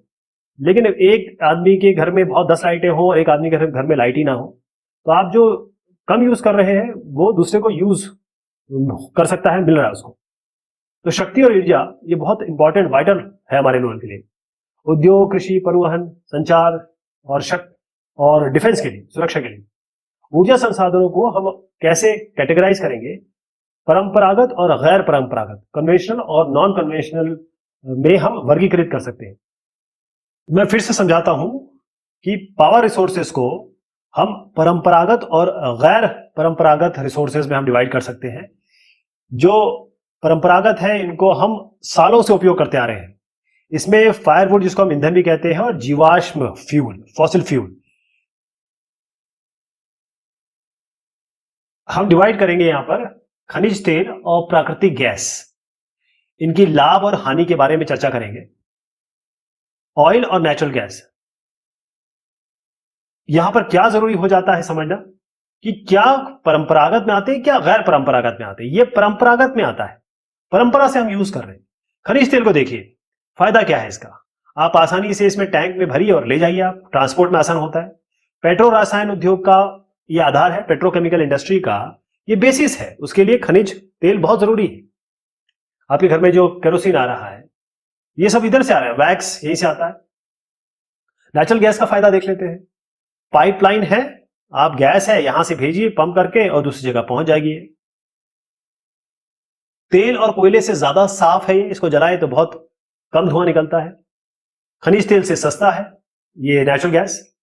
लेकिन एक आदमी के घर में बहुत 10 लाइटें हो, एक आदमी के घर में लाइट ही ना हो, तो आप जो कम यूज कर रहे हैं वो दूसरे को यूज कर सकता है, मिल रहा है उसको। तो शक्ति और ऊर्जा ये बहुत इंपॉर्टेंट, वाइटल है हमारे लोगों के लिए। उद्योग, कृषि, परिवहन, संचार और शक्ति और डिफेंस के लिए, सुरक्षा के लिए ऊर्जा संसाधनों को हम कैसे कैटेगराइज करेंगे, परंपरागत और गैर परंपरागत, कन्वेंशनल और नॉन कन्वेंशनल में हम वर्गीकृत कर सकते हैं। मैं फिर से समझाता हूं कि पावर रिसोर्सेस को हम परंपरागत और गैर परंपरागत रिसोर्सेज में हम डिवाइड कर सकते हैं। जो परंपरागत है इनको हम सालों से उपयोग करते आ रहे हैं। इसमें फायरवुड जिसको हम ईंधन भी कहते हैं और जीवाश्म फ्यूल, फॉसिल फ्यूल, हम डिवाइड करेंगे यहां पर खनिज तेल और प्राकृतिक गैस। इनकी लाभ और हानि के बारे में चर्चा करेंगे। ऑयल और नेचुरल गैस, यहां पर क्या जरूरी हो जाता है समझना कि क्या परंपरागत में आते हैं क्या गैर परंपरागत में आते हैं। ये परंपरागत में आता है, परंपरा से हम यूज कर रहे हैं। खनिज तेल को देखिए, फायदा क्या है इसका, आप आसानी से इसमें टैंक में भरिए और ले जाइए, आप ट्रांसपोर्ट में आसान होता है। पेट्रो रसायन उद्योग का ये आधार है, पेट्रोकेमिकल इंडस्ट्री का ये बेसिस है, उसके लिए खनिज तेल बहुत जरूरी है। आपके घर में जो केरोसिन आ रहा है ये सब इधर से आ रहा है, वैक्स यहीं से आता है। नेचुरल गैस का फायदा देख लेते हैं। पाइपलाइन है, आप गैस है यहां से भेजिए पंप करके और दूसरी जगह पहुंच जाएगी। तेल और कोयले से ज्यादा साफ है, इसको जलाए तो बहुत कम धुआं निकलता है। खनिज तेल से सस्ता है ये नेचुरल गैस।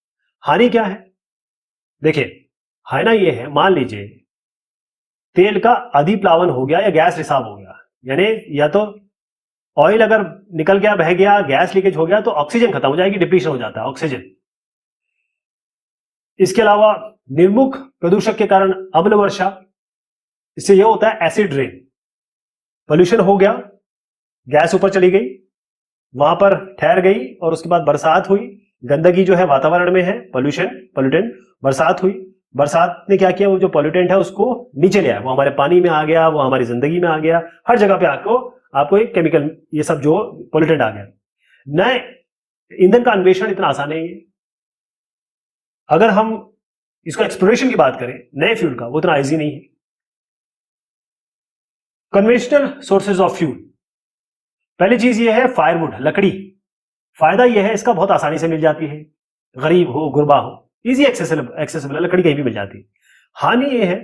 हानि क्या है देखिए, हानि ये है, मान लीजिए तेल का अधिप्लावन हो गया या गैस रिसाव हो गया, यानी या तो ऑयल अगर निकल गया, बह गया, गैस लीकेज हो गया तो ऑक्सीजन खत्म हो जाएगी, डिप्लीशन हो जाता है ऑक्सीजन। इसके अलावा निर्मुख प्रदूषक के कारण अम्ल वर्षा, इससे यह होता है एसिड रेन। पोल्यूशन हो गया, गैस ऊपर चली गई, वहां पर ठहर गई और उसके बाद बरसात हुई, गंदगी जो है वातावरण में है, पोल्यूशन, पोल्यूटेंट, बरसात हुई, बरसात ने क्या किया, वो जो पोल्यूटेंट है उसको नीचे ले आया, वो हमारे पानी में आ गया, वो हमारी जिंदगी में आ गया, हर जगह पे आपको एक केमिकल ये सब जो पोल्यूटेंट आ गया। नए ईंधन का अन्वेषण इतना आसान नहीं है। अगर हम इसका एक्सप्लोरेशन की बात करें नए फ्यूल का, वो इतना ईजी नहीं है। कन्वेंशनल सोर्सेज ऑफ फ्यूल, पहली चीज ये है फायरवुड, लकड़ी। फायदा यह है इसका बहुत आसानी से मिल जाती है, गरीब हो गुरबा हो इजी एक्सेसिबल है, लकड़ी कहीं भी मिल जाती है। हानि यह है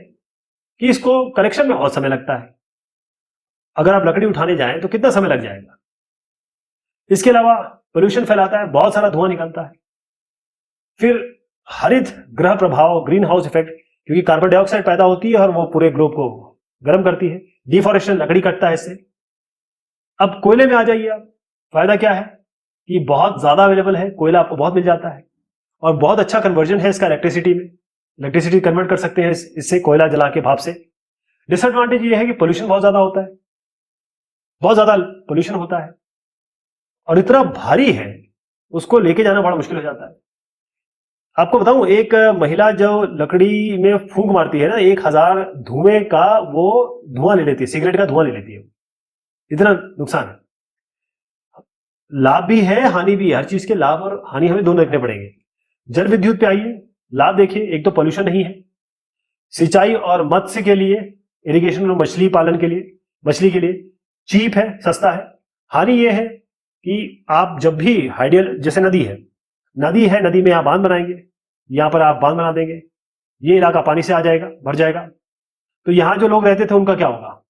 कि इसको कलेक्शन में बहुत समय लगता है, अगर आप लकड़ी उठाने जाएं तो कितना समय लग जाएगा। इसके अलावा पोल्यूशन फैलाता है, बहुत सारा धुआं निकलता है। फिर हरित ग्रह प्रभाव, ग्रीन हाउस इफेक्ट, क्योंकि कार्बन डाइऑक्साइड पैदा होती है और वो पूरे ग्लोब को गर्म करती है। डिफॉरेस्टेशन, लकड़ी कटता है इससे। अब कोयले में आ जाइए आप, फायदा क्या है कि बहुत ज्यादा अवेलेबल है, कोयला आपको बहुत मिल जाता है और बहुत अच्छा कन्वर्जन है इसका इलेक्ट्रिसिटी में, इलेक्ट्रिसिटी कन्वर्ट कर सकते हैं इससे, कोयला जला के भाप से। डिसएडवांटेज ये है कि पोल्यूशन बहुत ज्यादा होता है, बहुत ज्यादा पोल्यूशन होता है और इतना भारी है उसको लेके जाना बड़ा मुश्किल हो जाता है। आपको बताऊं, एक महिला जो लकड़ी में फूंक मारती है ना, 1000 धुएं का वो धुआं ले लेती है, सिगरेट का धुआं ले लेती है, इतना नुकसान है। लाभ भी है हानि भी है, हर चीज के लाभ और हानि हमें दोनों देखने पड़ेंगे। जल विद्युत पे आइए, लाभ देखिए, एक तो पोल्यूशन नहीं है, सिंचाई और मत्स्य के लिए, इरिगेशन और मछली पालन के लिए, मछली के लिए चीप है, सस्ता है। हानि यह है कि आप जब भी आइडियल, जैसे नदी है, नदी में आप बांध बनाएंगे, यहां पर आप बांध बना देंगे, ये इलाका पानी से आ जाएगा, भर जाएगा, तो यहां जो लोग रहते थे उनका क्या होगा,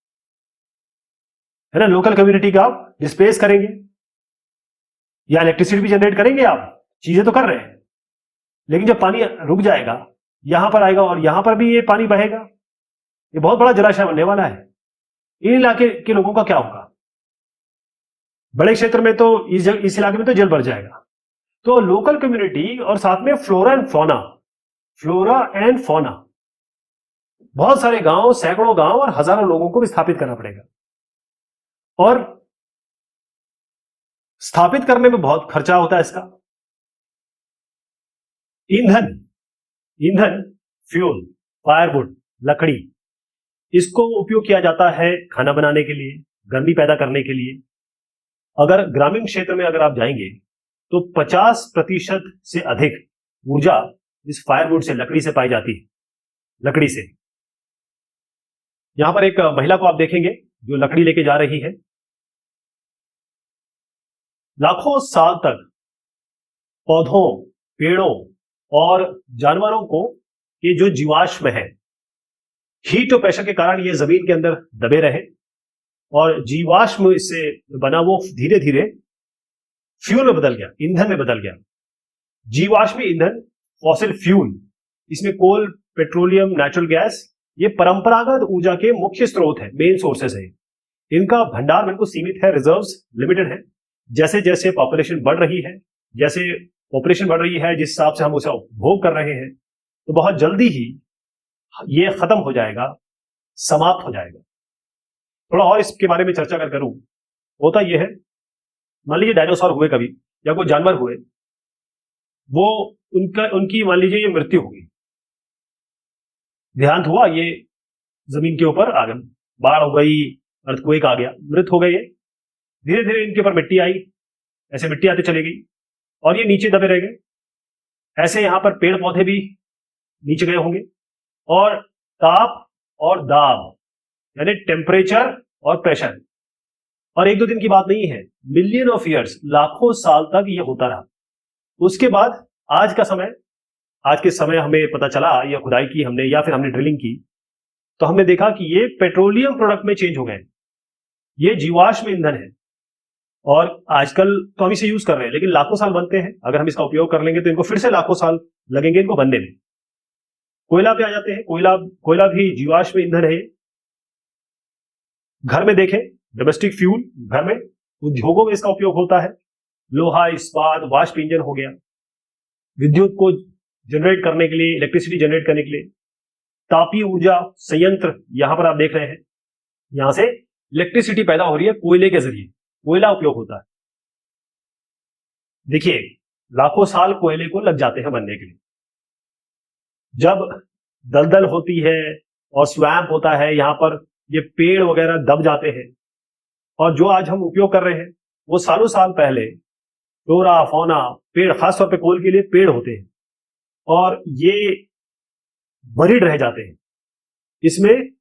है ना। लोकल कम्युनिटी का आप डिस्प्लेस करेंगे या इलेक्ट्रिसिटी भी जनरेट करेंगे, आप चीजें तो कर रहे हैं, लेकिन जब पानी रुक जाएगा यहां पर आएगा और यहां पर भी ये पानी बहेगा, ये बहुत बड़ा जलाशय बनने वाला है। इन इलाके के लोगों का क्या होगा, बड़े क्षेत्र में तो इस इलाके में तो जल भर जाएगा। तो लोकल कम्युनिटी और साथ में फ्लोरा एंड फौना, बहुत सारे गांव, सैकड़ों गांव और हजारों लोगों को भी स्थापित करना पड़ेगा और स्थापित करने में बहुत खर्चा होता है इसका। ईंधन, फ्यूल, फायरवुड, लकड़ी, इसको उपयोग किया जाता है खाना बनाने के लिए, गर्मी पैदा करने के लिए। अगर ग्रामीण क्षेत्र में अगर आप जाएंगे तो 50% से अधिक ऊर्जा इस फायरवुड से, लकड़ी से पाई जाती है, लकड़ी से। यहां पर एक महिला को आप देखेंगे जो लकड़ी लेके जा रही है। लाखों साल तक पौधों, पेड़ों और जानवरों को ये जो जीवाश्म है, हीट और प्रेशर के कारण ये जमीन के अंदर दबे रहे और जीवाश्म इससे बना वो धीरे धीरे फ्यूल में बदल गया, ईंधन में बदल गया। जीवाश्म ईंधन, फॉसिल फ्यूल, इसमें कोल, पेट्रोलियम, नेचुरल गैस, ये परंपरागत ऊर्जा के मुख्य स्रोत है, मेन सोर्सेस है। इनका भंडार बिल्कुल सीमित है, रिजर्व्स लिमिटेड है। जैसे जैसे पॉपुलेशन बढ़ रही है, जिस हिसाब से हम उसे उपभोग कर रहे हैं, तो बहुत जल्दी ही ये खत्म हो जाएगा, समाप्त हो जाएगा। थोड़ा और इसके बारे में चर्चा अगर करूं, होता यह है, मान लीजिए डायनासोर हुए कभी, या कोई जानवर हुए, वो उनकी मान लीजिए ये मृत्यु होगी, देहांत हुआ, ये जमीन के ऊपर आ गए, बाढ़ हो गई, अर्थक्वेक आ गया, मृत हो गए ये। धीरे धीरे इनके ऊपर मिट्टी आई, ऐसे मिट्टी आते चली गई और ये नीचे दबे रह गए। ऐसे यहां पर पेड़ पौधे भी नीचे गए होंगे, और ताप और दाब, यानी टेम्परेचर और प्रेशर, और एक दो दिन की बात नहीं है, मिलियन ऑफ ईयर्स, लाखों साल तक ये होता रहा। उसके बाद आज के समय हमें पता चला, या खुदाई की हमने, या फिर हमने ड्रिलिंग की, तो हमने देखा कि ये पेट्रोलियम प्रोडक्ट में चेंज हो गए। ये जीवाश्म ईंधन है, और आजकल तो हम इसे यूज कर रहे हैं, लेकिन लाखों साल बनते हैं। अगर हम इसका उपयोग कर लेंगे तो इनको फिर से लाखों साल लगेंगे इनको बनने में। कोयला पे आ जाते हैं, कोयला भी जीवाश्म ईंधन है। घर में देखें, डोमेस्टिक फ्यूल, घर में, उद्योगों में इसका उपयोग होता है। लोहा, इस्पात, वाष्प इंजन हो गया, विद्युत को जनरेट करने के लिए, इलेक्ट्रिसिटी जनरेट करने के लिए। तापीय ऊर्जा संयंत्र, यहां पर आप देख रहे हैं, यहां से इलेक्ट्रिसिटी पैदा हो रही है कोयले के जरिए, कोयला उपयोग होता है। देखिए, लाखों साल कोयले को लग जाते हैं बनने के लिए। जब दलदल होती है और स्वैम्प होता है, यहां पर ये पेड़ वगैरह दब जाते हैं, और जो आज हम उपयोग कर रहे हैं वो सालों साल पहले फ्लोरा फौना, पेड़, खासतौर पे कोल के लिए पेड़ होते हैं, और ये बरीड रह जाते हैं। इसमें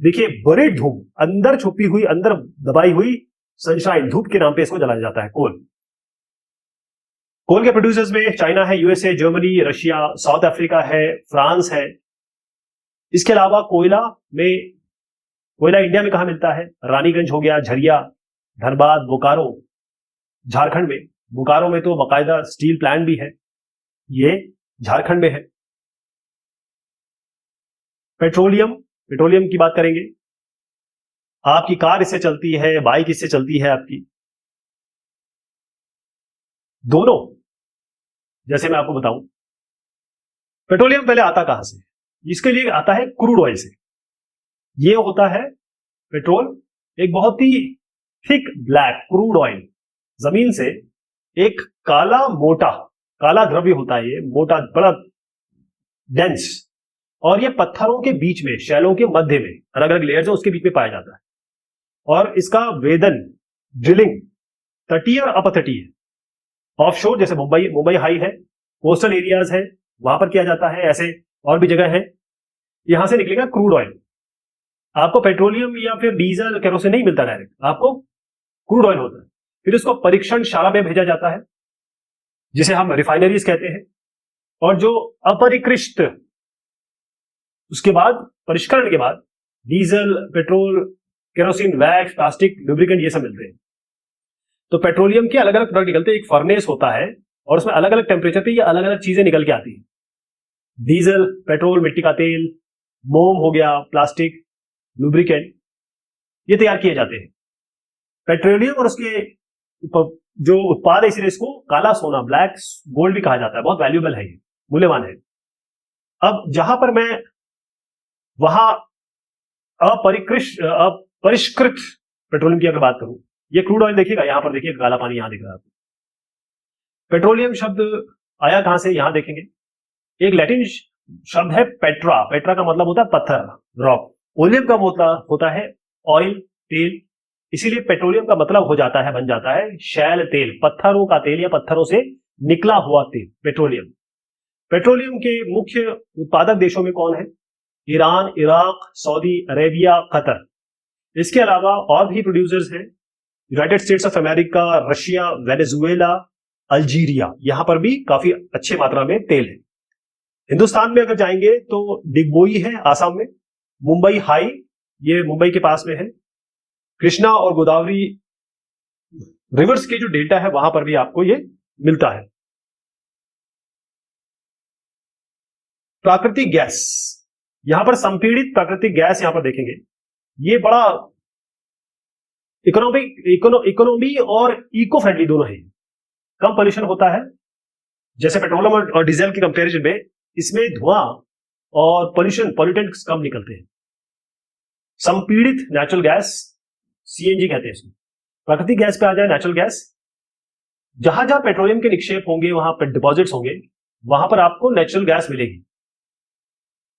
देखिए, बरीड धूप, अंदर छुपी हुई, अंदर दबाई हुई सनशाइन, धूप के नाम पे इसको जलाया जाता है। कोल के प्रोड्यूसर्स में चाइना है, USA, Germany, Russia, south Africa है, फ्रांस है। इसके अलावा कोयला इंडिया में कहां मिलता है? रानीगंज हो गया, झरिया, धनबाद, बोकारो, झारखंड में। बोकारो में तो बाकायदा स्टील प्लांट भी है, ये झारखंड में है। पेट्रोलियम की बात करेंगे, आपकी कार इससे चलती है, बाइक इससे चलती है आपकी, दोनों। जैसे मैं आपको बताऊं, पेट्रोलियम पहले आता कहां से? इसके लिए आता है क्रूड ऑयल से। ये होता है पेट्रोल, एक बहुत ही थिक ब्लैक क्रूड ऑयल, जमीन से एक काला द्रव्य होता है, ये मोटा, बड़ा डेंस, और ये पत्थरों के बीच में, शैलों के मध्य में, अलग अलग लेयर्स है, उसके बीच में पाया जाता है। और इसका वेदन, ड्रिलिंग तटीय और अपतटीय, ऑफशोर, जैसे मुंबई हाई है, कोस्टल एरियाज है, वहां पर किया जाता है। ऐसे और भी जगह है, यहां से निकलेगा क्रूड ऑयल। आपको पेट्रोलियम या फिर डीजल, केरोसिन नहीं मिलता डायरेक्ट, आपको क्रूड ऑयल होता है। फिर उसको परीक्षणशाला में भेजा जाता है, जिसे हम रिफाइनरीज कहते हैं, और जो अपरिकृष्ट, उसके बाद परिष्करण के बाद diesel, petrol, kerosene, wax, plastic, lubricant, ये सब मिलते हैं। तो पेट्रोलियम के अलग अलग प्रोडक्ट निकलते हैं, एक फर्नेस होता है, और उसमें अलग अलग टेम्परेचर पे ये अलग अलग चीजें निकल के आती है। डीजल, पेट्रोल, मिट्टी का तेल, मोम हो गया, प्लास्टिक, लुब्रिकेंट, ये तैयार किए जाते हैं। पेट्रोलियम और उसके जो उत्पाद है, इसलिए इसको काला सोना, ब्लैक गोल्ड भी कहा जाता है, बहुत वैल्यूएबल है, ये मूल्यवान है। अब जहां पर मैं वहां अपरिष्कृत पेट्रोलियम की अगर बात करूं, ये क्रूड ऑयल देखिएगा, यहां पर देखिए काला पानी यहां दिख रहा है आपको। पेट्रोलियम शब्द आया कहां से, यहां देखेंगे, एक लैटिन शब्द है पेट्रा। पेट्रा का मतलब होता है पत्थर, रॉक। ओलियम का मतलब होता है ऑयल, तेल, इसीलिए पेट्रोलियम का मतलब हो जाता है, बन जाता है शैल तेल, पत्थरों का तेल या पत्थरों से निकला हुआ तेल, पेट्रोलियम। पेट्रोलियम के मुख्य उत्पादक देशों में कौन है? Iran, Iraq, Saudi Arabia, Qatar. इसके अलावा और भी प्रोड्यूसर्स हैं, United states of America, Russia, Venezuela, Algeria, यहां पर भी काफी अच्छी मात्रा में तेल है। हिंदुस्तान में अगर जाएंगे तो डिगबोई है आसाम में, मुंबई हाई, ये मुंबई के पास में है, कृष्णा और गोदावरी रिवर्स के जो डेल्टा है वहां पर भी आपको ये मिलता है। प्राकृतिक गैस, यहां पर संपीड़ित प्राकृतिक गैस यहां पर देखेंगे, ये बड़ा इकोनॉमी और इको फ्रेंडली दोनों है। कम पोल्यूशन होता है, जैसे पेट्रोलियम और डीजल के कंपैरिजन में इसमें धुआं और पॉल्यूटेंट्स कम निकलते हैं। संपीड़ित नेचुरल गैस, सीएनजी कहते हैं इसको। प्राकृतिक गैस पे आ जाए, नेचुरल गैस, जहां जहां पेट्रोलियम के निक्षेप होंगे, वहां पर डिपॉजिट्स होंगे, वहां पर आपको नेचुरल गैस मिलेगी।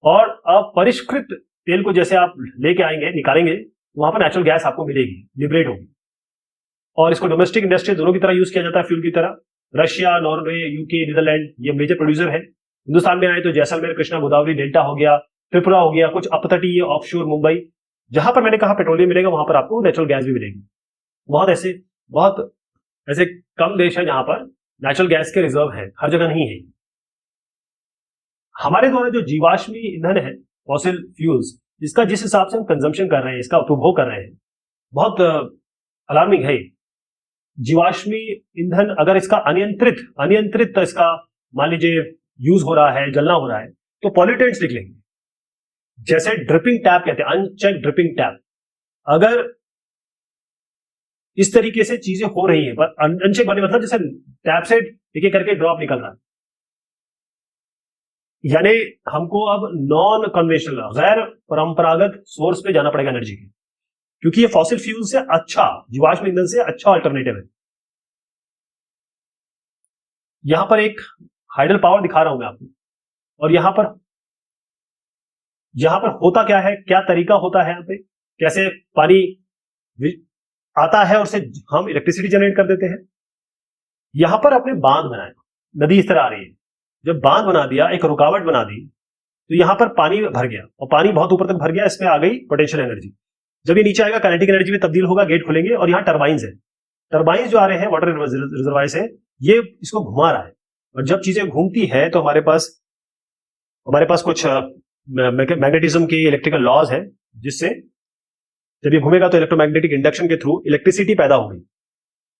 और अपरिष्कृत तेल को जैसे आप लेके आएंगे, निकालेंगे, वहां पर नेचुरल गैस आपको मिलेगी, लिबरेट होगी। और इसको डोमेस्टिक इंडस्ट्री दोनों की तरह यूज किया जाता है, फ्यूल की तरह। रशिया, नॉर्वे, यूके, नीदरलैंड ये मेजर प्रोड्यूसर है। हिंदुस्तान में आए तो जैसलमेर, कृष्णा, गोदावरी डेल्टा हो गया, त्रिपुरा हो गया, कुछ अपतटीय ऑफशोर मुंबई, जहां पर मैंने कहा पेट्रोलियम मिलेगा वहां पर आपको नेचुरल गैस भी मिलेगी। बहुत ऐसे कम देश है जहां पर नेचुरल गैस के रिजर्व है, हर जगह नहीं है। हमारे द्वारा जो जीवाश्मी ईंधन है, फॉसिल फ्यूल्स, इसका जिस हिसाब से हम कंजम्पशन कर रहे हैं, इसका उपभोग कर रहे हैं, बहुत अलार्मिंग है। जीवाश्मी ईंधन अगर इसका अनियंत्रित इसका मान लीजिए यूज हो रहा है, जलना हो रहा है, तो पॉल्यूटेंट्स निकलेंगे। जैसे ड्रिपिंग टैप कहते हैं, अनचेक ड्रिपिंग टैप। अगर इस तरीके से चीजें हो रही है, पर अनचेक वाले मतलब जैसे टैप से एक एक करके ड्रॉप निकल रहा है, यानी हमको अब नॉन कन्वेंशनल, गैर परंपरागत सोर्स पे जाना पड़ेगा एनर्जी के, क्योंकि ये फॉसिल फ्यूल से अच्छा, जीवाश्म ईंधन से अच्छा अल्टरनेटिव है। यहां पर एक हाइडल पावर दिखा रहा हूं मैं आपको, और यहां पर होता क्या है, क्या तरीका होता है, यहां पे कैसे पानी आता है और उससे हम इलेक्ट्रिसिटी जनरेट कर देते हैं। यहां पर अपने बांध बनाए, नदी इस तरह आ रही है, जब बांध बना दिया, एक रुकावट बना दी, तो यहां पर पानी भर गया, और पानी बहुत ऊपर तक भर गया, इसमें आ गई पोटेंशियल एनर्जी। जब ये नीचे आएगा, काइनेटिक एनर्जी में तब्दील होगा, गेट खुलेंगे, और यहाँ टर्बाइंस है। टर्बाइंस जो आ रहे हैं वाटर रिजर्वायर से, ये इसको घुमा रहा है। और जब चीजें घूमती है तो हमारे पास कुछ मैग्नेटिज्म के इलेक्ट्रिकल लॉज है, जिससे जब ये घूमेगा तो इलेक्ट्रोमैग्नेटिक इंडक्शन के थ्रू इलेक्ट्रिसिटी पैदा होगी,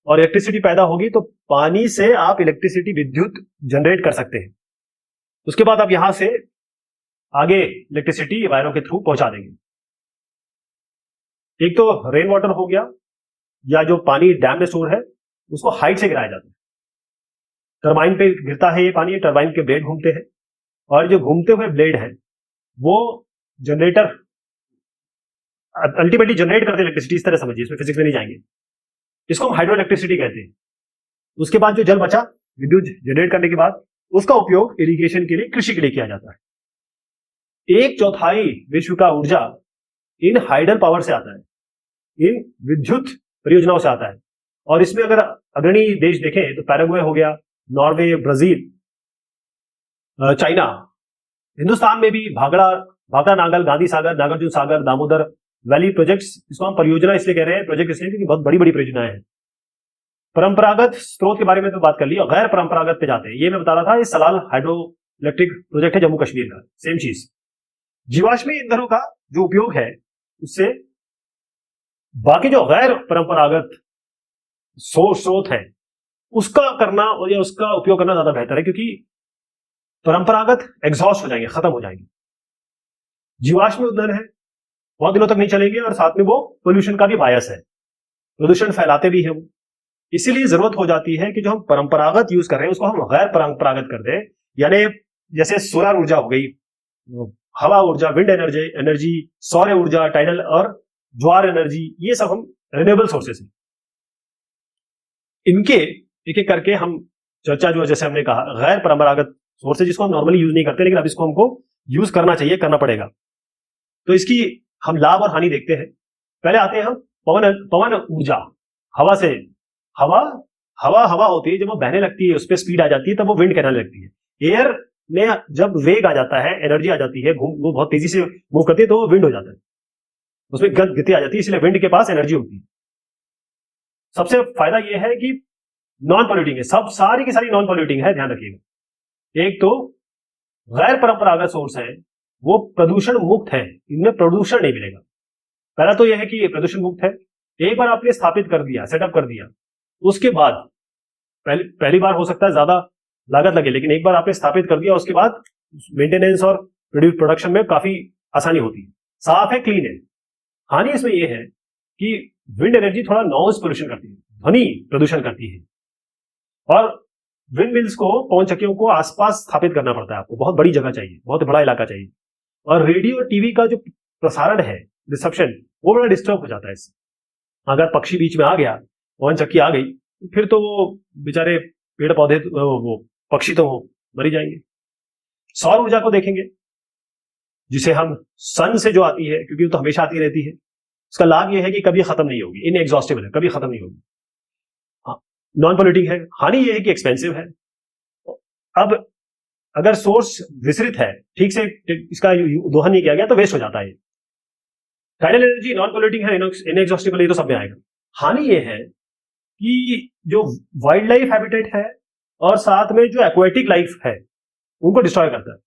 और इलेक्ट्रिसिटी पैदा होगी तो पानी से आप इलेक्ट्रिसिटी, विद्युत जनरेट कर सकते हैं। उसके बाद आप यहां से आगे इलेक्ट्रिसिटी वायरों के थ्रू पहुंचा देंगे। एक तो रेन वाटर हो गया, या जो पानी डैम में स्टोर है, उसको हाइट से गिराया जाता है। टरबाइन पे गिरता है ये पानी, टरबाइन के ब्लेड घूमते हैं, और जो घूमते हुए ब्लेड है वो जनरेटर अल्टीमेटली जनरेट करते इलेक्ट्रिसिटी। इस तरह समझिए, इसमें फिजिक्स में नहीं जाएंगे। इसको हम हाइड्रो इलेक्ट्रिसिटी कहते हैं। उसके बाद जो जल बचा, विद्युत जनरेट करने के बाद, उसका उपयोग इरिगेशन के लिए, कृषि के लिए किया जाता है। 1/4 विश्व का ऊर्जा इन हाइडल पावर से आता है, इन विद्युत परियोजनाओं से आता है। और इसमें अगर अग्रणी देश देखें तो पैराग्वे हो गया, नॉर्वे, ब्राजील, चाइना। हिंदुस्तान में भी भाखड़ा नागल, गांधी सागर, नागार्जुन सागर, दामोदर वैली प्रोजेक्ट्स, इसको हम परियोजना इसलिए कह रहे हैं, प्रोजेक्ट इसलिए क्योंकि बहुत बड़ी बड़ी परियोजनाएं हैं। परंपरागत स्रोत के बारे में तो बात कर ली, और गैर परंपरागत पे जाते हैं। ये मैं बता रहा था, ये सलाल हाइड्रो इलेक्ट्रिक प्रोजेक्ट है जम्मू कश्मीर का, सेम चीज। जीवाश्मी ईंधनों का जो उपयोग है, उससे बाकी जो गैर परंपरागत स्रोत है उसका करना, या उसका उपयोग करना ज्यादा बेहतर है, क्योंकि परंपरागत एग्जॉस्ट हो जाएंगे, खत्म हो जाएंगे। जीवाश्म ईंधन है, बहुत दिनों तक नहीं चलेंगे, और साथ में वो पोल्यूशन का भी बायस है, प्रदूषण फैलाते भी है वो। इसीलिए जरूरत हो जाती है कि जो हम परंपरागत यूज कर रहे हैं उसको हम गैर परंपरागत कर दें। यानी जैसे सोलर ऊर्जा हो गई, हवा ऊर्जा, विंड एनर्जी, सौर ऊर्जा, टाइडल और ज्वार एनर्जी, ये सब हम रिन्यूएबल सोर्सेस हैं। इनके एक एक करके हम चर्चा, जो जैसे हमने कहा, गैर परंपरागत सोर्सेज, जिसको हम नॉर्मली यूज नहीं करते, लेकिन अब इसको हमको यूज करना चाहिए, करना पड़ेगा। तो इसकी हम लाभ और हानि देखते हैं। पहले आते हैं हम पवन ऊर्जा, हवा से। हवा होती है, जब वो बहने लगती है, उस पर स्पीड आ जाती है, तब वो विंड कहलाने लगती है। एयर में जब वेग आ जाता है, एनर्जी आ जाती है, वो बहुत तेजी से मूव करती है, तो वो विंड हो जाता है, उसमें गति आ जाती है, इसलिए विंड के पास एनर्जी होती है। सबसे फायदा यह है कि नॉन पॉल्यूटिंग है, सब सारी की सारी नॉन पॉल्यूटिंग है, ध्यान रखिएगा। एक तो गैर परंपरागत सोर्स है, वो प्रदूषण मुक्त है, इनमें प्रदूषण नहीं मिलेगा। पहला तो यह है कि ये प्रदूषण मुक्त है। एक बार आपने स्थापित कर दिया, सेटअप कर दिया, उसके बाद पहली बार हो सकता है ज्यादा लागत लगे, लेकिन एक बार आपने स्थापित कर दिया उसके बाद मेंटेनेंस और प्रोडक्शन में काफी आसानी होती है, साफ है, क्लीन है। हानि इसमें यह है कि विंड एनर्जी थोड़ा नॉइज पोल्यूशन करती है, ध्वनि प्रदूषण करती है, और विंड मिल्स को, पवन चक्कियों को आसपास स्थापित करना पड़ता है आपको, बहुत बड़ी जगह चाहिए, बहुत बड़ा इलाका चाहिए, और रेडियो और टीवी का जो प्रसारण है, रिसेप्शन, वो बड़ा डिस्टर्ब हो जाता है इससे। अगर पक्षी बीच में आ गया, पवन चक्की आ गई, फिर तो वो बेचारे पेड़ पौधे, वो पक्षी तो मर ही जाएंगे। सौर ऊर्जा को देखेंगे, जिसे हम सन से जो आती है, क्योंकि वो तो हमेशा आती रहती है, उसका लाभ यह है कि कभी खत्म नहीं होगी, इनएग्जॉस्टेबल है, कभी खत्म नहीं होगी, नॉन पॉल्यूटिंग है। हानि यह है कि एक्सपेंसिव है। अब अगर सोर्स विस्तृत है, ठीक से इसका दोहन नहीं किया गया, तो वेस्ट हो जाता है। टाइडल एनर्जी नॉन पॉल्यूटिंग है, इनएग्जॉस्टेबल, ये तो सब में आएगा। हानि यह है कि जो वाइल्ड लाइफ हैबिटेट है और साथ में जो एक्वेटिक लाइफ है, उनको डिस्ट्रॉय करता है,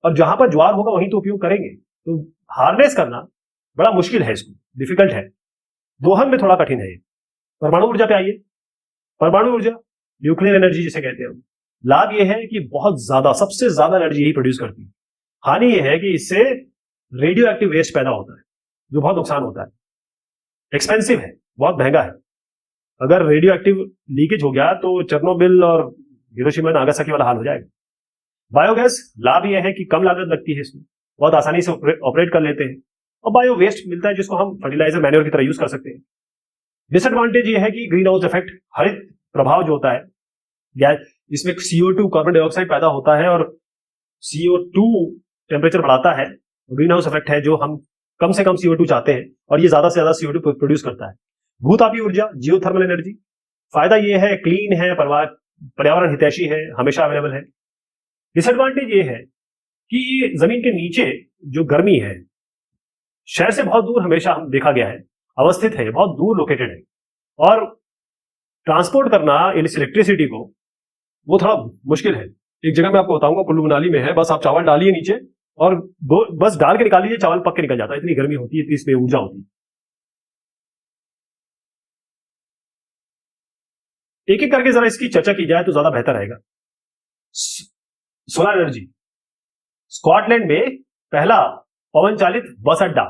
और जहां पर ज्वार होगा वहीं तो उपयोग करेंगे, तो हार्नेस करना बड़ा मुश्किल है, इसको डिफिकल्ट है, दोहन में थोड़ा कठिन है ये। परमाणु ऊर्जा पे आइए। परमाणु ऊर्जा, न्यूक्लियर एनर्जी जिसे कहते हैं, लाभ यह है कि बहुत ज्यादा, सबसे ज्यादा एनर्जी यही प्रोड्यूस करती है। हानि यह है कि इससे रेडियो एक्टिव वेस्ट पैदा होता है, जो बहुत नुकसान होता है, एक्सपेंसिव है, बहुत महंगा है। अगर रेडियो एक्टिव लीकेज हो गया तो चेर्नोबिल और हिरोशिमा नागासाकी वाला हाल हो जाएगा। बायोगैस, लाभ यह है कि कम लागत लगती है, इसमें बहुत आसानी से ऑपरेट कर लेते हैं, और बायो वेस्ट मिलता है जिसको हम फर्टिलाइजर, मैन्योर की तरह यूज कर सकते हैं। डिसएडवांटेज यह है कि ग्रीन हाउस इफेक्ट, हरित प्रभाव जो होता है, गैस, इसमें CO2 कार्बन डाइऑक्साइड पैदा होता है, और CO2 टेम्परेचर बढ़ाता है, ग्रीन हाउस इफेक्ट है जो हम कम से कम CO2 चाहते हैं, और ये ज्यादा से ज्यादा CO2 प्रोड्यूस करता है। भूतापीय ऊर्जा, जियोथर्मल एनर्जी, फायदा यह है क्लीन है, पर्यावरण हितैषी है, हमेशा अवेलेबल है। डिसएडवांटेज यह है कि जमीन के नीचे जो गर्मी है, शहर से बहुत दूर हमेशा हम देखा गया है अवस्थित है, बहुत दूर लोकेटेड है, और ट्रांसपोर्ट करना इस इलेक्ट्रिसिटी को, वो थोड़ा मुश्किल है। एक जगह मैं आपको बताऊंगा, कुल्लू मनाली में है, बस आप चावल डालिए नीचे और बस डाल के निकाल लीजिए, चावल पक के निकल जाता है, इतनी गर्मी होती है, इतनी इसमें ऊर्जा होती है। एक एक करके जरा इसकी चर्चा की जाए तो ज्यादा बेहतर रहेगा। सोलर एनर्जी, स्कॉटलैंड में पहला पवन चालित बस अड्डा,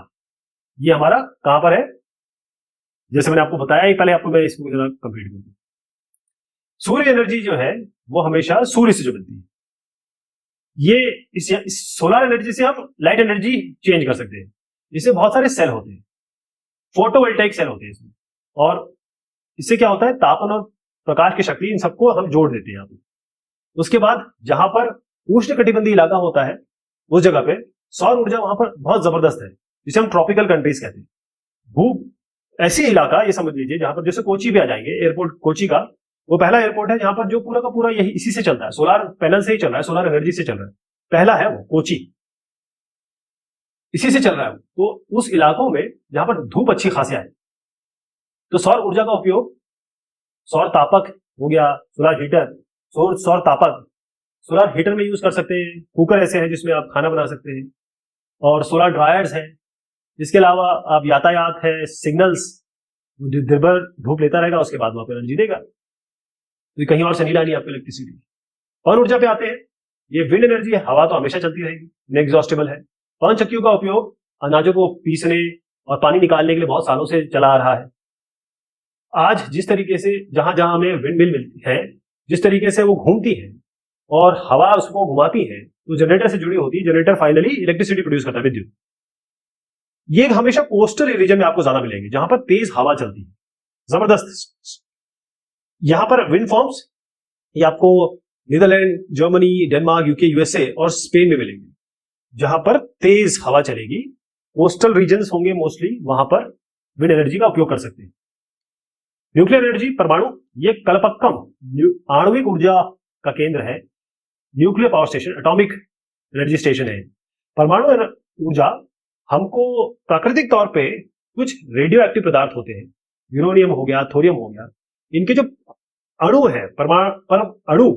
ये हमारा कहां पर है, जैसे मैंने आपको बताया, पहले आपको मैं इसको जरा कंप्लीट कर दूं। सूर्य एनर्जी जो है वो हमेशा सूर्य से जो बनती है, ये इस सोलर एनर्जी से हम लाइट एनर्जी चेंज कर सकते हैं। इससे बहुत सारे सेल होते हैं, फोटोवोल्टाइक सेल होते हैं इसमें, और इससे क्या होता है, तापन और प्रकाश की शक्ति, इन सबको हम जोड़ देते हैं यहाँ पे। उसके बाद जहां पर उष्णकटिबंधीय इलाका होता है, उस जगह पे सौर ऊर्जा वहां पर बहुत जबरदस्त है, जिसे हम ट्रॉपिकल कंट्रीज कहते हैं। भू ऐसी इलाका, ये समझ लीजिए, जहां पर जैसे कोची पे आ जाएंगे, एयरपोर्ट कोची का वो पहला एयरपोर्ट है जहां पर जो पूरा का पूरा यही इसी से चलता है, सोलर पैनल से ही चल रहा है, सोलर एनर्जी से चल रहा है, पहला है वो कोची, इसी से चल रहा है। तो उस इलाकों में जहां पर धूप अच्छी खासी आए, तो सौर ऊर्जा का उपयोग, सौर तापक हो गया, सोलर हीटर, सौर तापक सोलर हीटर में यूज कर सकते हैं। कुकर ऐसे हैं जिसमें आप खाना बना सकते हैं, और सोलर ड्रायर्स हैं। इसके अलावा आप यातायात है, सिग्नल्स, दिन भर धूप लेता रहेगा, उसके बाद वो आपको एनर्जी देगा, तो कहीं और से नहीं लानी आपको इलेक्ट्रिसिटी। पवन ऊर्जा पे आते हैं, ये विंड एनर्जी है, हवा तो हमेशा चलती रहेगी, इनएग्जॉस्टेबल है। पवन चक्कियों का उपयोग अनाजों को पीसने और पानी निकालने के लिए बहुत सालों से चला आ रहा है। आज जिस तरीके से जहां जहां हमें विंड मिल मिलती है, जिस तरीके से वो घूमती है और हवा उसको घुमाती है, तो जनरेटर से जुड़ी होती है, जनरेटर फाइनली इलेक्ट्रिसिटी प्रोड्यूस करता है, विद्युत। ये हमेशा कोस्टल रीजन में आपको ज्यादा मिलेंगे, जहां पर तेज हवा चलती है, जबरदस्त। यहां पर विंड फॉर्म्स ये आपको Netherland, Germany, Denmark, UK, USA और स्पेन में मिलेंगे, जहां पर तेज हवा चलेगी। कोस्टल रीजन्स होंगे मोस्टली, वहां पर विंड एनर्जी का उपयोग कर सकते हैं। न्यूक्लियर एनर्जी, परमाणु, ये कलपक्कम आणविक ऊर्जा का केंद्र है, nuclear power station, atomic energy station है। परमाणु ऊर्जा हमको प्राकृतिक तौर पे कुछ रेडियो एक्टिव पदार्थ होते हैं, यूरेनियम हो गया, थोरियम हो गया, इनके जो अणु है, परमाणु अणु,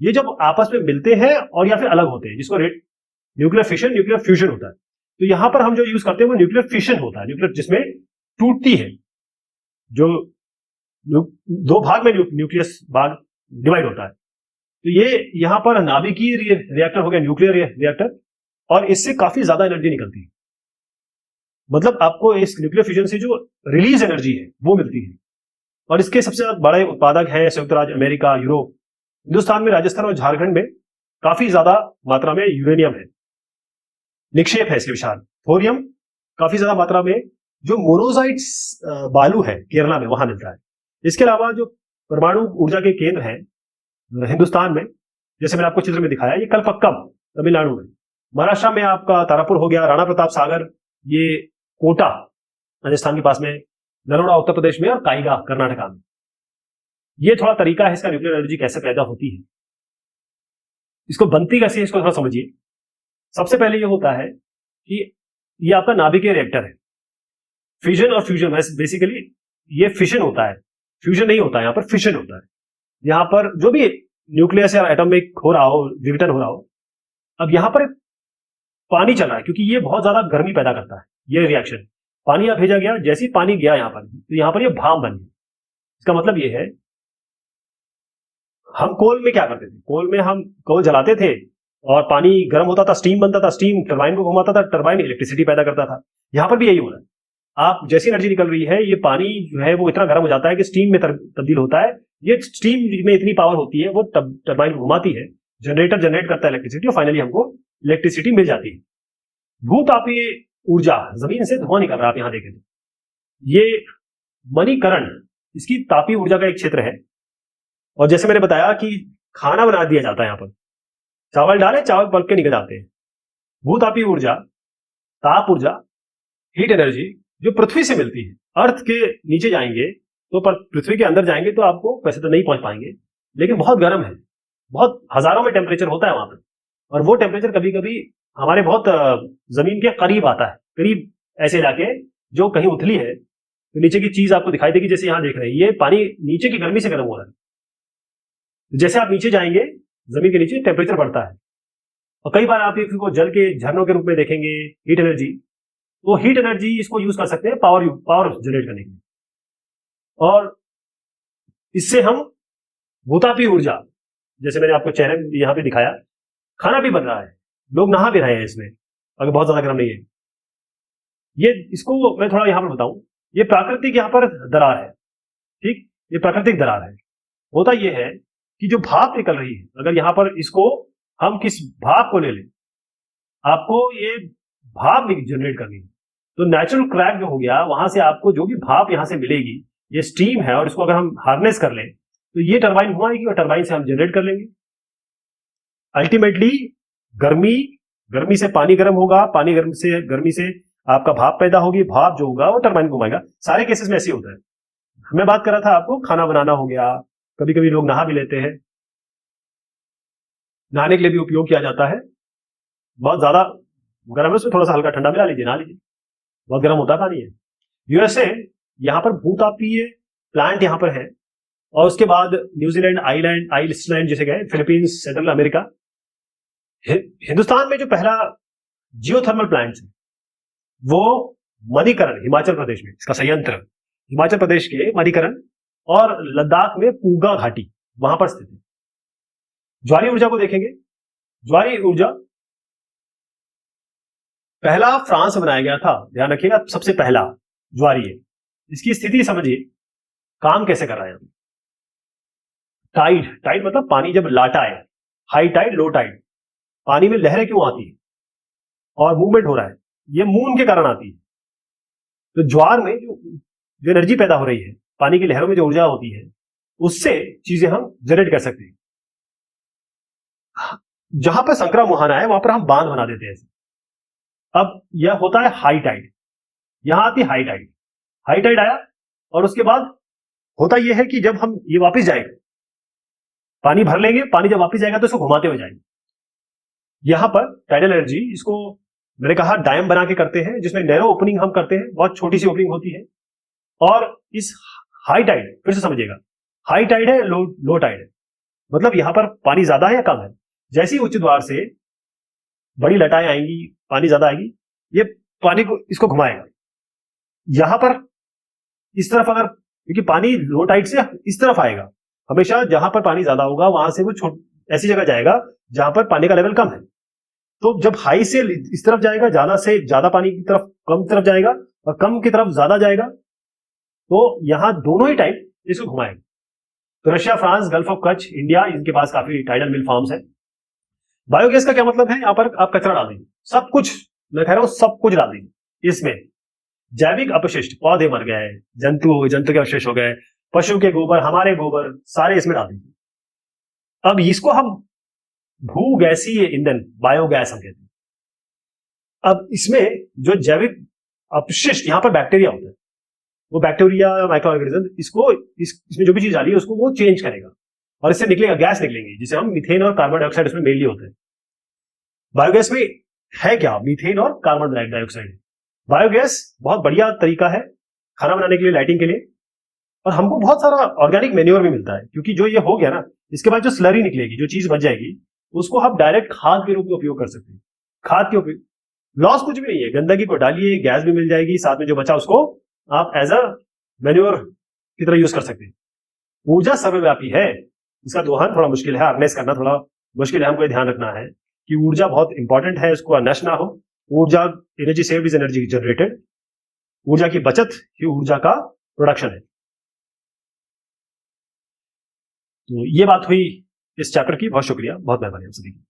ये जब आपस में मिलते हैं और या फिर अलग होते हैं, जिसको न्यूक्लियर फिशन, न्यूक्लियर फ्यूजन होता है। तो यहां पर हम जो यूज करते हैं वो न्यूक्लियर फिशन होता है, न्यूक्लियर जिसमें टूटती है, जो दो भाग में न्यूक्लियस भाग डिवाइड होता है। तो ये यहां पर नाभिकीय रिएक्टर हो गया, न्यूक्लियर रिएक्टर, और इससे काफी ज्यादा एनर्जी निकलती है। मतलब आपको इस न्यूक्लियर फ्यूजन से जो रिलीज एनर्जी है वो मिलती है। और इसके सबसे बड़े उत्पादक हैं संयुक्त राज्य अमेरिका, यूरोप। हिंदुस्तान में राजस्थान और झारखंड में काफी ज्यादा मात्रा में यूरेनियम है, निक्षेप है इसके विशाल। थोरियम काफी ज्यादा मात्रा में जो मोनोजाइट्स बालू है केरला में वहां मिलता है। इसके अलावा जो परमाणु ऊर्जा के केंद्र हैं हिंदुस्तान में, जैसे मैंने आपको चित्र में दिखाया, ये कलपक्कम तमिलनाडु में, महाराष्ट्र में आपका तारापुर हो गया, राणा प्रताप सागर, ये कोटा राजस्थान के पास में, नरोडा उत्तर प्रदेश में, और काइगा कर्नाटका में। ये थोड़ा तरीका है इसका न्यूक्लियर एनर्जी कैसे पैदा होती है, इसको बनती कैसे है, इसको थोड़ा समझिए। सबसे पहले ये होता है कि ये आपका नाभिकीय रिएक्टर है। फिजन और फ्यूजन बेसिकली ये फिशन होता है, फ्यूजन नहीं होता है, यहां पर फिशन होता है। यहां पर जो भी न्यूक्लियस या एटॉमिक हो रहा हो, विघटन हो रहा हो, अब यहां पर पानी चल रहा है क्योंकि ये बहुत ज्यादा गर्मी पैदा करता है ये रिएक्शन। पानी यहां भेजा गया, जैसे ही पानी गया यहां पर, तो यहां पर ये भाप बन गया। इसका मतलब ये है, हम कोल में क्या करते थे, कोल में हम कोल जलाते थे और पानी गर्म होता था, स्टीम बनता था, स्टीम टरबाइन को घुमाता था, टरबाइन इलेक्ट्रिसिटी पैदा करता था। यहां पर भी यही हो रहा है। आप जैसी एनर्जी निकल रही है, ये पानी जो है वो इतना गर्म हो जाता है कि स्टीम में तब्दील होता है। ये स्टीम में इतनी पावर होती है, वो टरबाइन घुमाती है, जनरेटर जनरेट करता है इलेक्ट्रिसिटी, और फाइनली हमको इलेक्ट्रिसिटी मिल जाती है। भूतापीय ऊर्जा, जमीन से धुआं निकल रहा है, आप यहां देखें तो ये मणिकरण इसकी तापीय ऊर्जा का एक क्षेत्र है। और जैसे मैंने बताया कि खाना बना दिया जाता है, यहां पर चावल डाले, चावल पक के निकल जाते हैं। भूतापीय ऊर्जा, ताप ऊर्जा, हीट एनर्जी जो पृथ्वी से मिलती है। अर्थ के नीचे जाएंगे तो पृथ्वी के अंदर जाएंगे तो आपको वैसे तो नहीं पहुंच पाएंगे, लेकिन बहुत गर्म है, बहुत हजारों में टेम्परेचर होता है वहां पर। और वो टेम्परेचर कभी कभी हमारे बहुत जमीन के करीब आता है, करीब ऐसे इलाके जो कहीं उथली है तो नीचे की चीज आपको दिखाई देगी। जैसे यहां देख रहे हैं, ये पानी नीचे की गर्मी से गर्म हो रहा है। जैसे आप नीचे जाएंगे जमीन के नीचे टेम्परेचर बढ़ता है। और कई बार आप इसको जल के झरनों के रूप में देखेंगे, हीट एनर्जी। तो हीट एनर्जी इसको यूज कर सकते हैं पावर जनरेट करने के लिए। और इससे हम भूतापीय ऊर्जा, जैसे मैंने आपको चेहरे यहां पे दिखाया, खाना भी बन रहा है, लोग नहा भी रहे हैं इसमें, अगर बहुत ज्यादा गर्म नहीं है। ये इसको मैं थोड़ा यहां पर बताऊं, ये प्राकृतिक यहां पर दरार है, ठीक, ये प्राकृतिक दरार है। होता यह है कि जो भाप निकल रही है, अगर यहां पर इसको हम किस भाप को ले लें, आपको ये भाप जनरेट करनी है, तो नेचुरल क्रैक जो हो गया, वहां से आपको जो भी भाप यहां से मिलेगी, ये स्टीम है, और इसको अगर हम हार्नेस कर लें तो ये टरबाइन घुमाएगी और टरबाइन से हम जनरेट कर लेंगे। अल्टीमेटली गर्मी से पानी गर्म होगा, पानी गर्मी से आपका भाप पैदा होगी, भाप जो होगा वो टरबाइन घुमाएगा। सारे केसेस में ऐसे होता है। मैं बात कर रहा था आपको खाना बनाना हो गया, कभी कभी लोग नहा भी लेते हैं, नहाने के लिए भी उपयोग किया जाता है। बहुत ज्यादा गर्म है, उसमें थोड़ा सा हल्का ठंडा मिला लीजिए, नहा लीजिए, बहुत गर्म होता पानी है। यूएसए यहां पर भूतापीय प्लांट यहां पर है, और उसके बाद न्यूजीलैंड, आइसलैंड जैसे गए, फिलीपींस, सेंट्रल अमेरिका। हिंदुस्तान में जो पहला जियोथर्मल प्लांट है वो मणिकरण, हिमाचल प्रदेश में इसका संयंत्र, हिमाचल प्रदेश के मणिकरण और लद्दाख में पूगा घाटी, वहां पर स्थित है। ज्वारीय ऊर्जा को देखेंगे, ज्वारीय ऊर्जा पहला फ्रांस में बनाया गया था, ध्यान रखिएगा, सबसे पहला ज्वारीय। इसकी स्थिति समझिए, काम कैसे कर रहा है। टाइड मतलब पानी जब लाटा है, हाई टाइड, लो टाइड, पानी में लहरें क्यों आती है और मूवमेंट हो रहा है, ये मून के कारण आती है। तो ज्वार में जो एनर्जी पैदा हो रही है, पानी की लहरों में जो ऊर्जा होती है, उससे चीजें हम जनरेट कर सकते हैं। जहां पर संकरा मुहाना है वहां पर हम बांध बना देते हैं। अब यह होता है हाई टाइड, यहां आती है हाई टाइड, हाई टाइड आया, और उसके बाद होता यह है कि जब हम ये वापस जाएंगे, पानी भर लेंगे, पानी जब वापस जाएगा तो इसको घुमाते हुए जाएंगे। यहां पर टाइडल एनर्जी, इसको मैंने कहा डैम बना के करते हैं, जिसमें नैरो ओपनिंग हम करते हैं, बहुत छोटी सी ओपनिंग होती है। और इस हाई टाइड, फिर से समझिएगा, हाई टाइड है, लो टाइड है, मतलब यहां पर पानी ज्यादा है या कम है। जैसी उच्च द्वार से बड़ी लटाएं आएंगी, पानी ज्यादा आएगी, ये पानी को इसको घुमाएगा। यहां पर इस तरफ अगर क्योंकि पानी लो टाइड से इस तरफ आएगा, हमेशा जहां पर पानी ज्यादा होगा वहां से वो ऐसी जगह जाएगा जहां पर पानी का लेवल कम है। तो जब हाई से इस तरफ जाएगा, ज्यादा से ज्यादा पानी की तरफ कम तरफ जाएगा और कम की तरफ ज्यादा जाएगा, तो यहां दोनों ही टाइप इसको घुमाएंगे। तो Russia, France, gulf of Kutch, India, इनके पास काफी टाइडल मिल फार्म्स है। बायोगैस का क्या मतलब है, यहां पर आप कचरा डाल देंगे, सब कुछ, मैं कह रहा हूं सब कुछ डाल देंगे इसमें। जैविक अपशिष्ट, पौधे मर गए, जंतु के अवशेष हो गए, पशु के गोबर, हमारे गोबर, सारे इसमें डाल देंगे। अब इसको हम भूगैसीय ईंधन, बायोगैस हम कहते हैं। अब इसमें जो जैविक अपशिष्ट, यहां पर बैक्टीरिया होता है, वो बैक्टीरिया, माइक्रो ऑर्गेनिज्म, इसमें जो भी चीज डाली है उसको वो चेंज करेगा और इससे निकलेगा, गैस निकलेंगी, जिसे हम मीथेन और कार्बन डाइऑक्साइड उसमें मेनली होते हैं। बायोगैस में है क्या, मीथेन और कार्बन डाइऑक्साइड। बायोगैस बहुत बढ़िया तरीका है खाना बनाने के लिए, लाइटिंग के लिए, और हमको बहुत सारा ऑर्गेनिक मैन्योर भी मिलता है, क्योंकि जो ये हो गया ना, इसके बाद जो स्लरी निकलेगी, जो चीज बच जाएगी, उसको हम डायरेक्ट खाद के रूप में उपयोग कर सकते हैं। खाद के उपयोग, लॉस कुछ भी नहीं है, गंदगी को डालिए, गैस भी मिल जाएगी, साथ में जो बचा उसको आप एज अ मैन्योर की तरह यूज कर सकते हैं। ऊर्जा सर्वव्यापी है, इसका दोहन थोड़ा मुश्किल है, हार्नेस करना थोड़ा मुश्किल है, हमको ये ध्यान रखना है कि ऊर्जा बहुत इंपॉर्टेंट है, इसको नष्ट ना हो। ऊर्जा, energy saved is energy generated, ऊर्जा की बचत ही ऊर्जा का प्रोडक्शन है। तो ये बात हुई इस चैप्टर की। बहुत शुक्रिया, बहुत मेहरबानी आप सभी की।